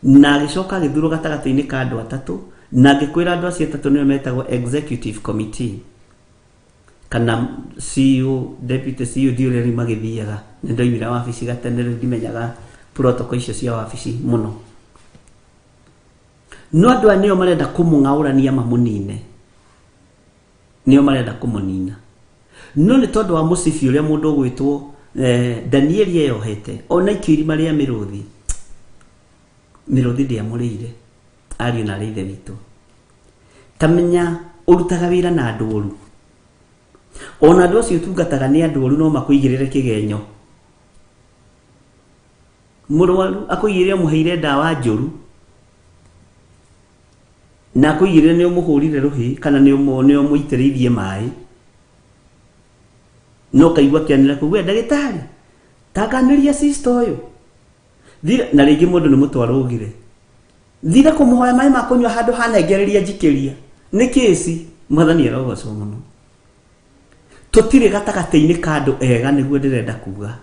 na agĩcoka agĩthurwo gatagatĩ-inĩ ka andũ 3, na agĩkwĩra andũ acio 3 nĩo metagwo executive committee, kana CEO, deputy CEO, ndiũrĩa rĩu magĩthiaga. Nĩ ndoimire wabici gatene, rĩu ndimenyaga protocol icio cia wabici mũno. No andũ aya nĩo marenda kũmũng'aũrania mamũnine, nĩo marenda kũmũnina. No nĩ tondũ wa mũcibi ũrĩa mũndũ ũgwĩtwo Danieli eyohete, ona ikio irima rĩa mĩrũthi, mĩrũthi ndĩamũrĩire, ariũ na ithe witũ. Tamenya ũrutaga wĩra na andũ ũru, ona andũ acio ũtungataga nĩ andũ ũru, no makũigĩrĩre kĩgenyo. Mũrwaru akũigĩrĩre mũheire ndawa njũru, na kuigire ni umuhurire ruhi kana ni umuitiriithie mai no kaigwa kianira kuwe ndagitari taganiria sister uyu thira na ringi mundu ni mutwarugire thira kumuhoya mai makunywa handu hanengereria njikiria ni kesi mwathani arogocwo muno tutire gatagati-ini kandu ega niguo ndirenda kuga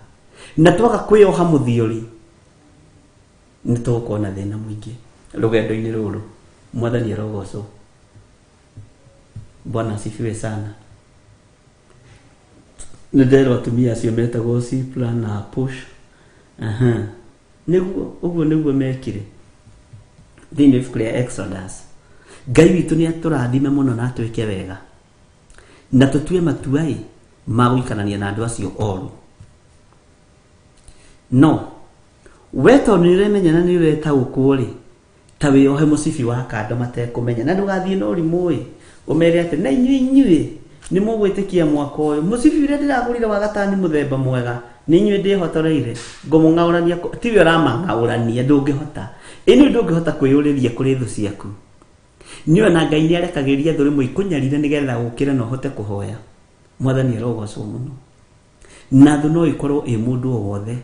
na twaga kwioha muthiori ni tukona thina mwingi rugendo-ini ruru mwathani arogocwo. Bwana asifiwe sana. Nderwa atumia acio metagwo Sipla na Push niguo mekire thĩinĩ ibuku rĩa Exodus. Ngai witũ nĩ atũrathime mũno na atwĩke wega na tũtue matua ma gũikarania na andũ acio oru. No we tondũ nĩũremenya na nĩũretaũkwo rĩ ta wĩohe mũcibi wa kando matekũmenya na ndũgathiĩ na ũrimũ ũmere atĩ na inyuĩ nĩ mũgwĩtĩkia mwaka ũyũ mũcibi ũrĩa ndĩragũrire wa gatani mũthemba mwega nĩ inyuĩ ndĩhotoreire ngũmũng'aũrania tiwe ũramang'aũrania ndũngĩhota ĩno ndũngĩhota kwĩyũrĩria kũrĩ thũ ciaku. Nĩona Ngai nĩarekagĩria thũ rĩmwe ikũnyarire nĩgetha ũkĩre na ũhote kũhoya. Mwathani arogocwo mũno. Na thũ no ĩkorwo ĩ mũndũ o wothe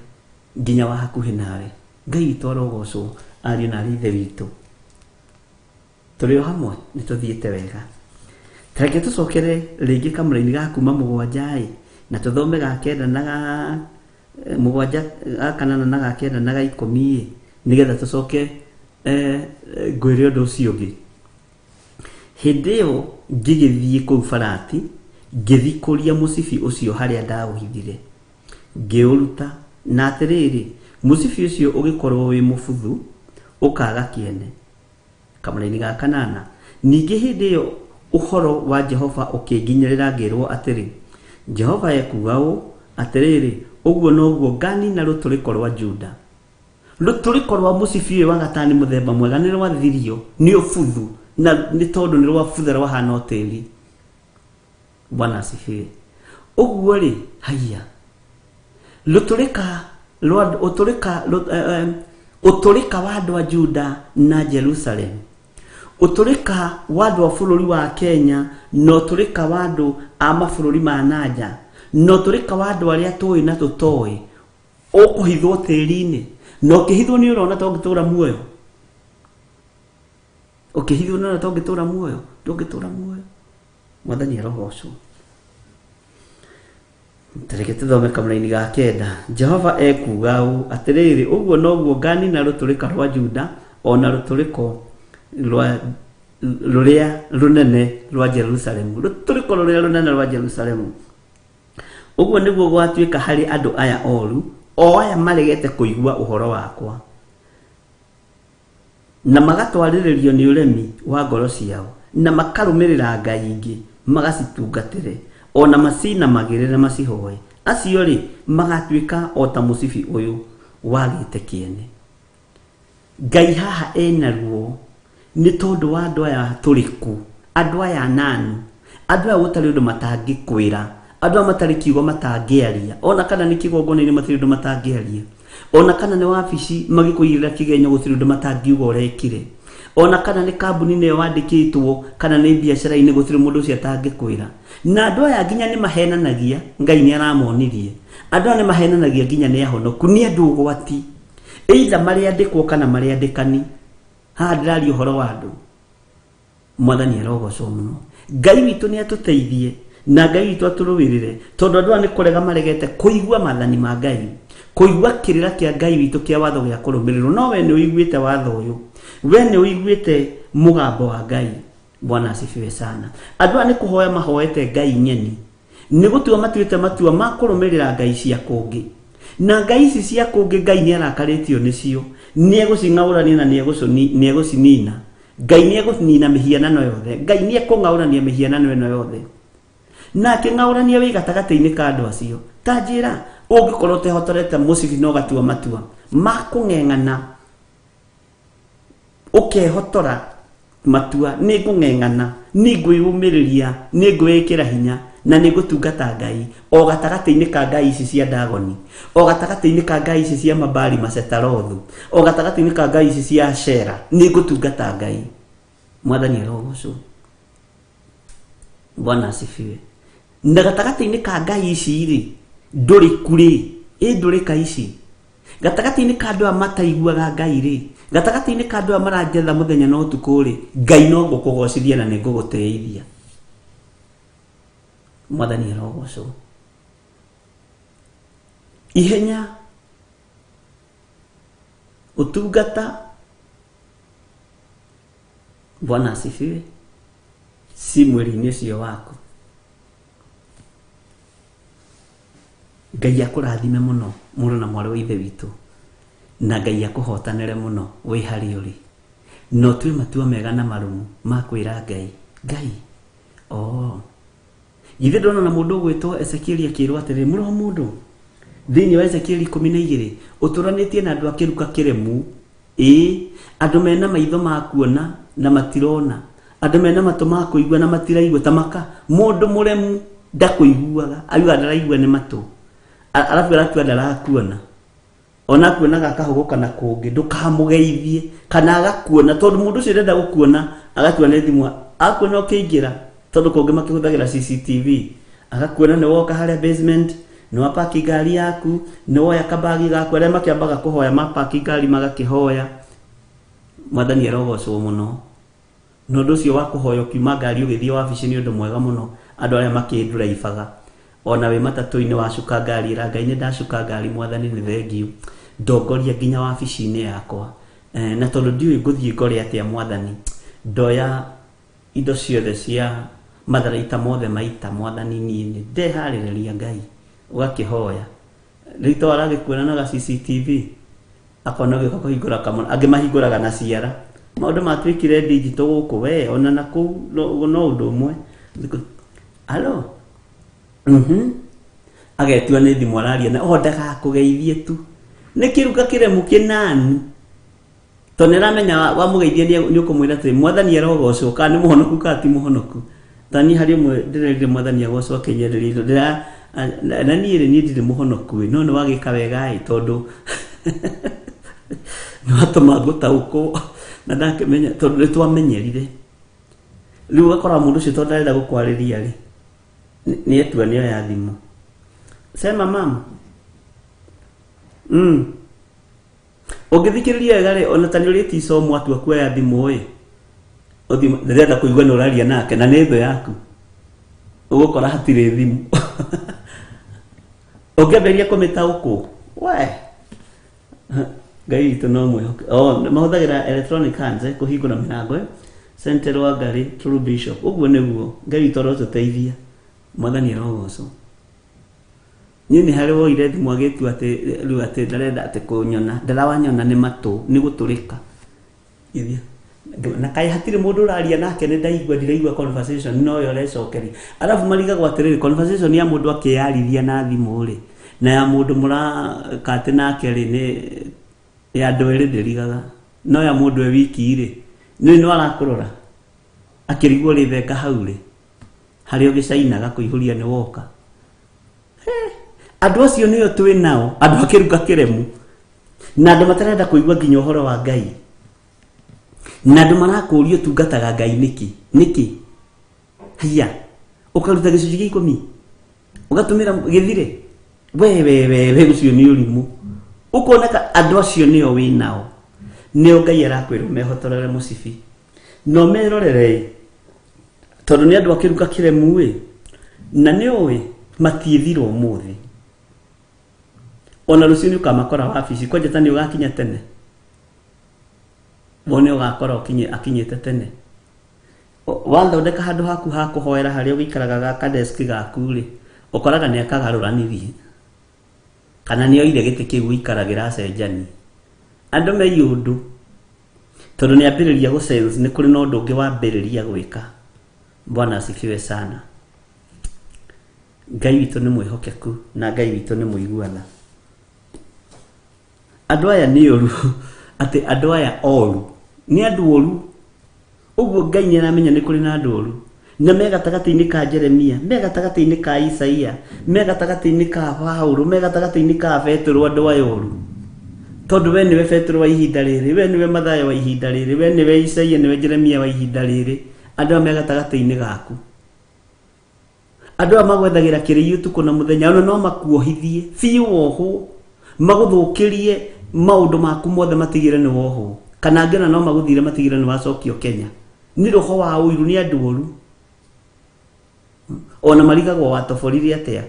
nginya wa hakuhĩ nawe. Ngai witũ arogocwo ariũ na ithe witũ. Tũrĩ o hamwe nĩ tũthiĩte wega. Tareke tũcokere rĩngĩ kamũra-inĩ ga kuma mũgwanja na tũthome ga kenda na ga mũgwanja ga kanana na ga kenda na ga ikũmi nĩgetha tũcoke ngwĩre ũndũ ũcio ũngĩ. Hĩndĩ ĩyo ngĩgĩthiĩ kũu Farati ngĩthikũria mũcibi ũcio harĩa ndaũhithire ngĩũruta na atĩrĩrĩ mũcibi ũcio ũgĩkorwo wĩ mũbuthu ũkaga kĩene. Kamũra-inĩ ga kanana ningĩ hĩndĩ ĩyo ũhoro wa Jehova ũkĩnginyĩrĩra ngĩrwo atĩrĩ Jehova ekuga ũũ atĩrĩrĩ ũguo noguo nganina rũtũrĩko rwa Juda. Rũtũrĩko rwa mũcibi ũyũ wa gatani mũthemba mwega nĩ rwathirio nĩ ũbuthu na nĩ tondũ nĩ rwabutha rwahana tĩri. Bwana asifiwe. Ũguo rĩ haiya ũtũrĩka wa andũ a Juda na Jerusalem, ũtũrĩka wa andũ a bũrũri wa Kenya na ũtũrĩka wa andũ a mabũrũri ma nanja na ũtũrĩka wa andũ arĩa tũĩ na tũtoĩ ũkũhithwo tĩri-inĩ na ũkĩhithwo nĩ ũrona to ũngĩtũra muoyo. Ũkĩhithwo nĩ ũrona to ũngĩtũra muoyo ndũngĩtũra muoyo. Mwathani arogocwo. Tareke tũthome kamũra-inĩ ga kenda. Jehova ekuga ũũ atĩrĩrĩ ũguo noguo nganina rũtũrĩka rwa Juda ona rũtũrĩko rũrĩa rũnene rwa Jerusalemu. Rũtũrĩko rũrĩa rũnene rwa Jerusalemu. Ũguo nĩguo gwatuĩka harĩ andũ aya oru o aya maregete kũigua ũhoro wakwa na magatwarĩrĩrio nĩ ũremi wa ngoro ciao na makarũmĩrĩra ngai ingĩ magacitungatĩre ona macinamagĩrĩre na macihoe. Acio rĩ magatuĩka o ta mũcibi ũyũ wagĩte kĩene. Ngai haha ena ruo nĩ tondũ wa andũ aya tũrĩku, andũ aya nani, andũ aya gũtarĩ ũndũ matangĩkwĩra, andũ aya matarĩ kiugo matangĩaria, ona kana nĩ kĩgongona-inĩ matirĩ ũndũ matangĩaria, ona kana nĩ wabici magĩkũigĩrĩra kĩgenyo gũtirĩ ũndũ matangiuga ũrekire, ona kana nĩ kambuni-inĩ ĩyo wandĩkĩtwo kana nĩ biacara-inĩ gũtirĩ mũndũ ũcio atangĩkwĩra. Na andũ aya nginya nĩ mahenanagia, Ngai nĩ aramonirie, andũ aya nĩ mahenanagia nginya nĩ ahonoku, nĩ andũ ũgwati either marĩ andĩkwo kana marĩ andĩkani. Haha ndĩraria ũhoro wa andũ. Mwathani arogocwo mũno. Ngai witũ nĩ atũteithie na Ngai witũ atũrũĩrĩre tondũ andũ aya nĩ kũrega maregete kũigua maathani ma Ngai, kũigua kĩrĩra kĩa Ngai witũ kĩa watho gĩa kũrũmĩrĩrwo. No we nĩ ũiguĩte watho ũyũ, we nĩ ũiguĩte mũgambo wa Ngai. Bwana asifiwe sana. Andũ aya nĩ kũhoya mahoete Ngai nyeni, nĩ gũtua matuĩte matua ma kũrũmĩrĩra ngai cia kũngĩ, na ngai ici cia kũngĩ Ngai nĩ arakarĩtio nĩcio, nĩ egũcing'aũrania na nĩ egũcinina. Ngai nĩ egũcinina mĩhianano yothe, Ngai nĩ ekũng'aũrania mĩhianano ĩno yothe na akĩng'aũrania wĩ gatagatĩ-inĩ ka andũ acio. Ta njĩra ũngĩkorwo ũtehotorete mũcibi na ũgatua matua ma kũng'eng'ana, ũkehotora matua nĩ ngũng'eng'ana, nĩ ngwĩyũmĩrĩria, nĩ ngwĩkĩra hinya na nĩ ngũtungata Ngai o gatagatĩ-inĩ ka ngai ici cia Dagoni, o gatagatĩ-inĩ ka ngai ici cia Mabali Macetarothu, o gatagatĩ-inĩ ka ngai ici cia Ashera, nĩ ngũtungata Ngai. Mwathani arogocwo. Bwana asifiwe. Na gatagati-inĩ ka ngai ici rĩ, ndũrĩ kũrĩ ndũrĩ ka ici. Gatagati-inĩ ka andũ a mataiguaga ngai rĩ, gatagati-inĩ ka andũ a maranjetha mũthenya na ũtukũ rĩ, ngai no ngũkũgocithia na nĩ ngũgũteithia. Mwathani arogocwo. Ihenya utungata. Bwana asifiwe. Si mwĩrĩ-inĩ ũcio waku. Ngai akũrathime mũno mũrũ na mwarĩ wa ithe witũ, na Ngai akũhotanĩre mũno wĩ harĩa ũrĩ. No tue matua mega na marumu ma kwĩra Ngai ithe ndona na mũndũ gwĩtwo Ezekieli akĩrwo atĩrĩ, mũrũ wa mũndũ, thĩinĩ wa Ezekieli 12 ũtũranĩtie na andũ akĩruka kĩremu, andũ mena maitho ma kuona na matirona, andũ mena matũ ma kũigua na matiraigua. Tamaka mũndũ mũremu ndakũiguaga, ayuga ndaraigua nĩ matũ, arabu aratua ndarakuona. Ona kuonaga akahũgũka na kũngĩ, ndũkamũgeithie kana agakuona, tondũ mũndũ ũcio ndenda gũkuona agatua nĩ thimũ, akuona ũkĩingĩra, tondũ kũngĩ makĩhũthagĩra CCTV, agakuona nĩ woka harĩa basement, nĩ wapaki ngari yaku, nĩ woya kabagi gaku, arĩa makĩambaga kũhoya mapaki ngari magakĩhoya. Mwathani arogocwo mũno. Na ũndũ ũcio wa kũhoya ũkiuma ngari ũgĩthiĩ wabici nĩ ũndũ mwega mũno. Andũ arĩa makĩnduraibaga, ona wĩ matatũ-inĩ wacuka ngari, ĩra Ngai nĩ ndacuka ngari, Mwathani nĩ thengiũ, ndongoria nginya wabici-inĩ yakwa, na tondũ ndiũĩ ngũthiĩ ngore atĩa Mwathani, ndoya indo ciothe cia matharaita mothe maita, Mwathani niĩ nĩ ndeharĩrĩria Ngai, ũgakĩhoya. Rĩu to aragĩkuona na CCTV akona gĩko kũhingũra kamũra, angĩ mahingũraga na ciara. Maũndũ matuĩkire digital gũkũ we, ona na kũu no ũndũ ũmwe. Alo agetua nĩ thimũ araria na ndagakũgeithie tu, nĩ kĩruka kĩremu kĩnani, tondũ nĩramenya wamũgeithia nĩ ũkũmwĩra atĩ Mwathani arogocwo, kana nĩ mũhonoku kana ti mũhonoku. Tani harĩ ũmwe ndĩrerire Mwathani agocwo akĩnyenderia indo, na niĩ ndirĩ mũhonoku, no nĩ wagĩka wega tondũ nĩ watũma ngũtaũkwo na ndakĩmenya, tondũ nĩ twamenyerire. Rĩu ũgakora mũndũ ũcio tondũ ndarenda gũkwarĩria rĩ, nĩ etua nĩ oya thimũ. Sema mama. Ũngĩthikĩrĩria wega rĩ, ona tani ũrĩti icomo atua kuoya thimũ ndĩrenda kũigua nĩ ũraria nake na nĩ thũ yaku, ũgũkora hatirĩ thimũ. Ũngĩambĩrĩria kũmĩtaũkwo we, Ngai witũ no mwĩhoke. Mahũthagĩra electronic hands kũhingũra mĩrango, Central wa Ngari, True Bishop. Ũguo nĩguo Ngai witũ arotũteithia. Mwathani arogocwo. Niĩ nĩ harĩ woire thimũ agĩtua atĩ rĩu atĩ ndarenda atĩ kũnyona, ndarawanyona nĩ matũ, nĩ gũtũrĩka. Na kaĩ hatirĩ mũndũ ũraria nake, nĩ ndaigua ndiraigua conversation no yo ũrecokeria. Arabu marigagwo atĩrĩrĩ, conversation ya mũndũ akĩyarithia na thimũ rĩ, na ya mũndũ mũrakate nake rĩ, nĩ ya andũ erĩ ndĩrigaga, no ya mũndũ e wiki rĩ, nĩ arakũrora akĩrigwo rĩthenga hau rĩ, harĩa ũgĩcainaga kũihũria nĩ woka. Andũ acio nĩo twĩ nao, andũ akĩruka kĩremu, na andũ matarenda kũigua nginya ũhoro wa Ngai, na andũ marakũria ũtungataga Ngai nĩkĩ haya, ũkaruta gĩcunjĩ gĩa 10 ũgatũmĩra gĩthire, we ũcio nĩ ũrimũ. Ũkoneka andũ acio nĩo wĩ nao, nĩo Ngai arakwĩra mehotorere mũcibi, no merorere, tondũ nĩ andũ akĩruka kĩremu na nĩũĩ matiĩthirwo ũmũthĩ. Ona rũciũ nĩ ũkamakora wabici, kwanja tani ũgakinya tene, wone ũgakora akinyĩte tene. Wathondeka handũ haku ha kũhoera harĩa ũgĩikaraga gaka desk gaku rĩ, ũkoraga nĩ akagarũranirie, kana nĩ oire gĩtĩ kĩu ũikaragĩra cenjani. Andũ mei ũndũ, tondũ nĩ ambĩrĩria gũsense nĩ kũrĩ na ũndũ ũngĩ wambĩrĩria gwĩka. Bwana asifiwe sana. Ngai witũ nĩ mwĩhokeku na Ngai witũ nĩ mũiguana. Andũ aya nĩ ũru, atĩ andũ aya oru nĩ andũ ũru. Ũguo Ngai nĩ aramenya nĩ kũrĩ na andũ ũru, na me gatagatĩ-inĩ ka Jeremia, me gatagatĩ-inĩ ka Isaia, me gatagatĩ-inĩ ka Paulo, me gatagatĩ-inĩ ka Petro, andũ aya ũru. tondu we niwe Petro wa ihinda riri, we niwe Mathayo wa ihinda riri, we niwe Isaia, niwe Jeremia wa ihinda riri, andu ame gatagata-ini gaku, andu aya magwethagira kĩrĩi ũtukũ na mũthenya, ona no makuohithie biũ wohwo, magũthũkĩrie maũndũ maku mothe matigire nĩ wohwo, kana angĩ no magũthire matigire nĩ wacokio Kenya. Nĩ roho wa ũiru, nĩ andũ ũru, ona marigagwo watoborire atĩa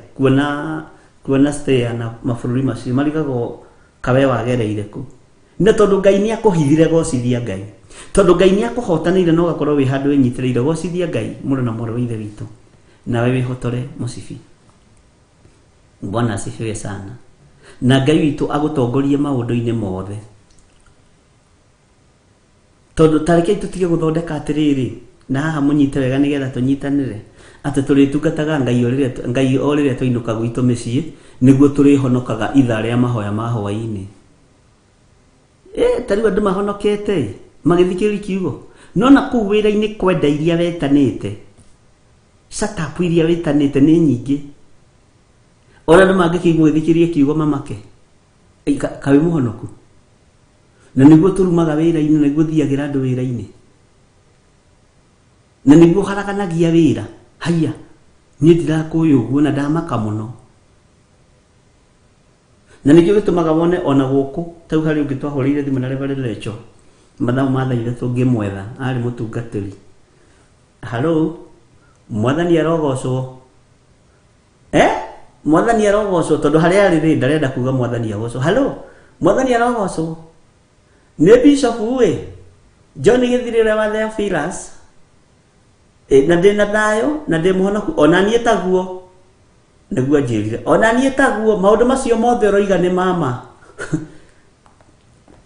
kuona stay na mabũrũri macio, marigagwo kawe wagereire ku. Nĩ tondũ Ngai nĩ akũhithire gocithia Ngai, tondũ Ngai nĩ akũhotanĩire na ũgakorwo wĩ handũ wĩnyitĩrĩire gocithia Ngai, mũrũ na mwarĩ wa ithe witũ, nawe wĩhotore mũcibi. Bwana asifiwe sana. Na Ngai witũ agũtongorie maũndũ-inĩ mothe, tondu tareke tutige guthondeka atiriri na haha munyite wega nigetha tunyitanire ati turitungataga Ngai o riria twinuka gwitu micii niguo turihonokaga itha ria mahoya ma hwaini. Tariu andu mahonokete magithikiri kiugo, no na kuu wira-ini kwenda iria wetanite, setup iria wetanite ni nyingi, ona andu mangikigwo githikirie kiugo mamake kawe muhonoku. Na niguo turumaga wira-ini, niguo thiagira andu wira-ini, na niguo haraganagia wira. Haya ni ndirakuyu uguo na ndamaka muno, na nikio gitumaga wone ona guku tau hari ungi twahorire thimu na Reverend Lecho mathamu mathaire tungimwetha ari mutungatiri. Hello, mwathani arogocwo, mwathani arogocwo, tondu hari ari ri ndarenda kuga mwathani agocwo. Hello, mwathani arogocwo ni Bishop we John Githirire wa Theophilus, na ndina thayo na ndi muhonoku, ona nie taguo niguo njirire, ona nie taguo maundu macio mothe roiga ni mama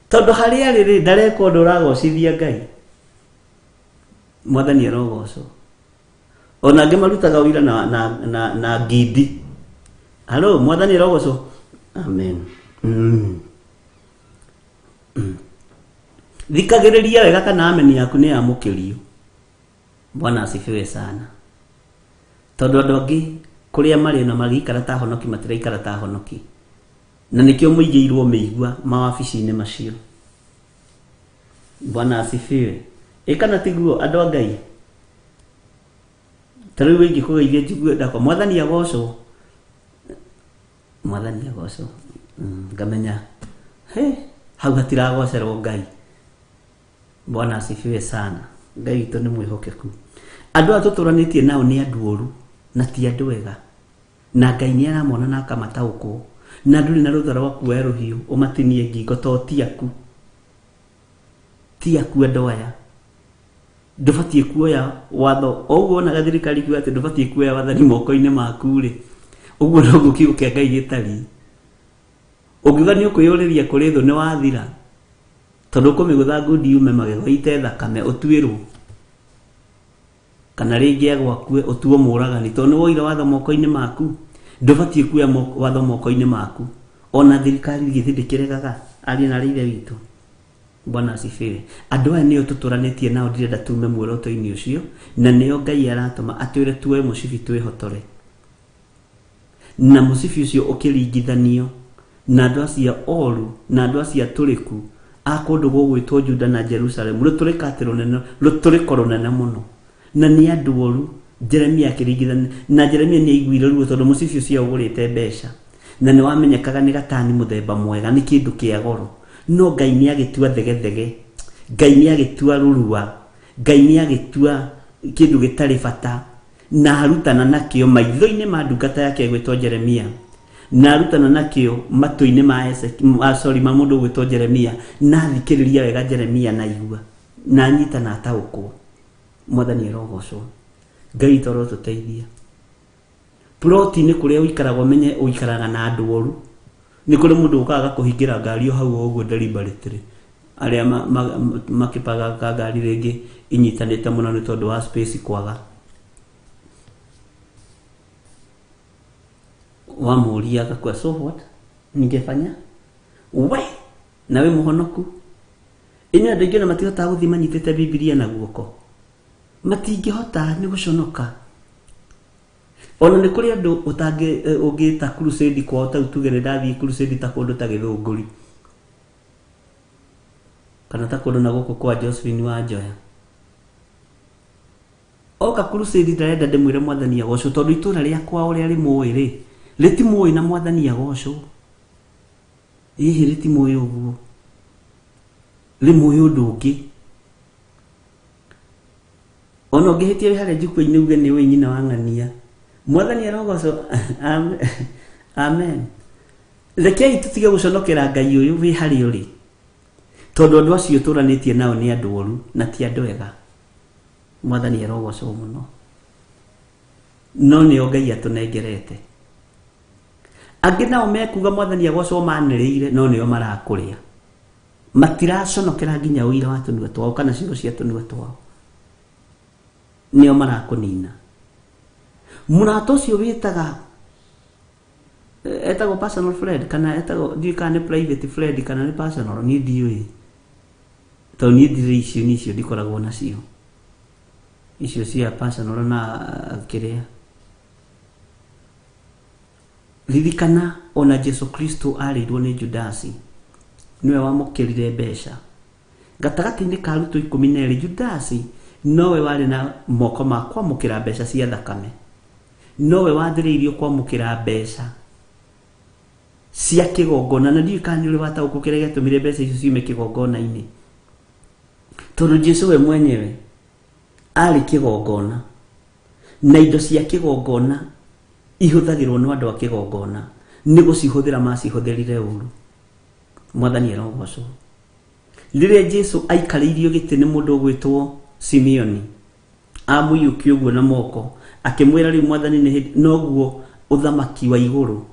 tondu hari ari ri ndareka undu uragocithia Ngai, mwathani arogocwo. Ona angi marutaga wira na ngindi. Hello, mwathani arogocwo. Amen. Thikagiriria wega kana ameni yaku ni amukirio. Bwana asifiwe sana. Tondu andu angi kuria mari na magikara ta honoki matiraikara ta honoki, na nikio muigiirwo meigua mawabici-ini macio. Bwana asifiwe. Kana tiguo andu a Ngai, tariu wingi kugeithia njigua ndakwa mwathani agocwo, mwathani agocwo. Ngamenya hau hatiragocerwo Ngai. Bwana asifiwe sana. Ngai witũ nĩ mwĩhokeku. Andũ a tũtũranĩtie nao nĩ andũ ũru na ti andũ wega, na Ngai nĩ aramona na akamataũkwo, na ndũrĩ na rũtha rwa kuoya rũhiũ ũmatinie ngingo, to tiaku andũ aya. Ndũbatiĩ kuoya watho o ũguo na gathirikari kiuga atĩ ndũbatiĩ kuoya wathani moko-inĩ maku rĩ, ũguo noguo kiugo kĩa Ngai gĩtariĩ. Ũngiuga nĩ ũkwĩyũrĩria kũrĩ thũ nĩ wathira, tondu kumigutha ngudi ume magego ite thakame utuirwo, kana ringi agwakue utuo muragani tondu woira watho moko-ini maku. Ndubatie kuya watho moko-ini maku, ona thirikari githindikiragaga ari na rithe witu. Bwana asifiwe. Andu aya nio tuturanitie nao ndirenda tume muoroto-ini ucio, na nio Ngai aratuma atwire tuwe mucibi twihotore, na mucibi ucio ukiringithanio na andu acia oru na andu acia turiku akundu gugwitwo Juda na Jerusalem ruturiko runene muno, na ni andu oru. Jeremia akiringithania na Jeremia ni aiguire ruo tondu mucibi ucio ugurite mbeca, na ni wamenyekaga ni gatani muthemba mwega, ni kindu kia goro. No Ngai ni agitua thegethege, Ngai ni agitua rurua, Ngai ni agitua kindu gitari bata, na arutana nakio maitho-ini ma ndungata yake gwitwo Jeremia, na arutana nakio matu-ini ma mundu gwitwo Jeremia, na thikiriria wega Jeremia na igua na nyita na ataukwo. Mwathani arogocwo. Ngai toro tuteithia. Ploti ni kuria uikaragwo menye uikaraga na andu oru, ni kuri mundu ukaga kuhingira ngari o hau uguo deliberately, aria makipaga ngari ringi inyitanite muno ni tondu wa space kwaga. Wamuria akakwa so what ningefanya we nawe muhonoku. Ino andu aingi na matihota guthima nyitite Biblia na guoko, matingihota ni guconoka. Ona ni kuri andu utangi ungita crusade kwa ta utuge ni ndathii crusade ta kundu ta Githunguri, kana ta kundu na guku kwa Josephine wa Njoya oka crusade ndarenda ndimwire mwathani agocwo tondu itura ria kwao ria rimui ri ritimui na mwathani agocwo ihi ritimui uguo rimui undu ungi ono ngihitie haria njukua-ini uge ni we nyina wa ng'ania mwathani arogocwo amen rekei tutige guconokera Ngai uyu wi hari uri tondu andu acio turanitie nao ni andu oru na ti andu ega mwathani arogocwo muno no ni Ngai atunengerete angi nao mekuga mwathani agocwo maniriire no nio marakuria matiraconokera nginya uira wa tunua twao kana ciugo cia tunua twao nio marakunina murato cio witaga etago personal friend kana etago ndikane private friend kana ni personal ni ndiui to ni ndiicio nicio ndikoragwo nacio icio cia personal na kiria ririkana ona Jesu Kristo arirwo ni Judasi niwe wamukirire mbeca gatagati-ini ka aruto 12 Judasi nowe wari na moko ma kwamukira mbeca cia thakame nowe wathiriirio kwamukira mbeca cia kigongona na ndiu kani uri wataukukira giatumire mbeca icio ciume kigongona-ini tondu Jesu we mwenyewe ari kigongona na indo cia kigongona ihuthagirwo no andu a kigongona ni gucihuthira macihutherire uru mwathani arogocwo riria Jesu aikariirio giti ni mundu ugwitwo Simeoni amuyuki uguo na moko akimwira ri mwathani ni noguo uthamaki wa iguru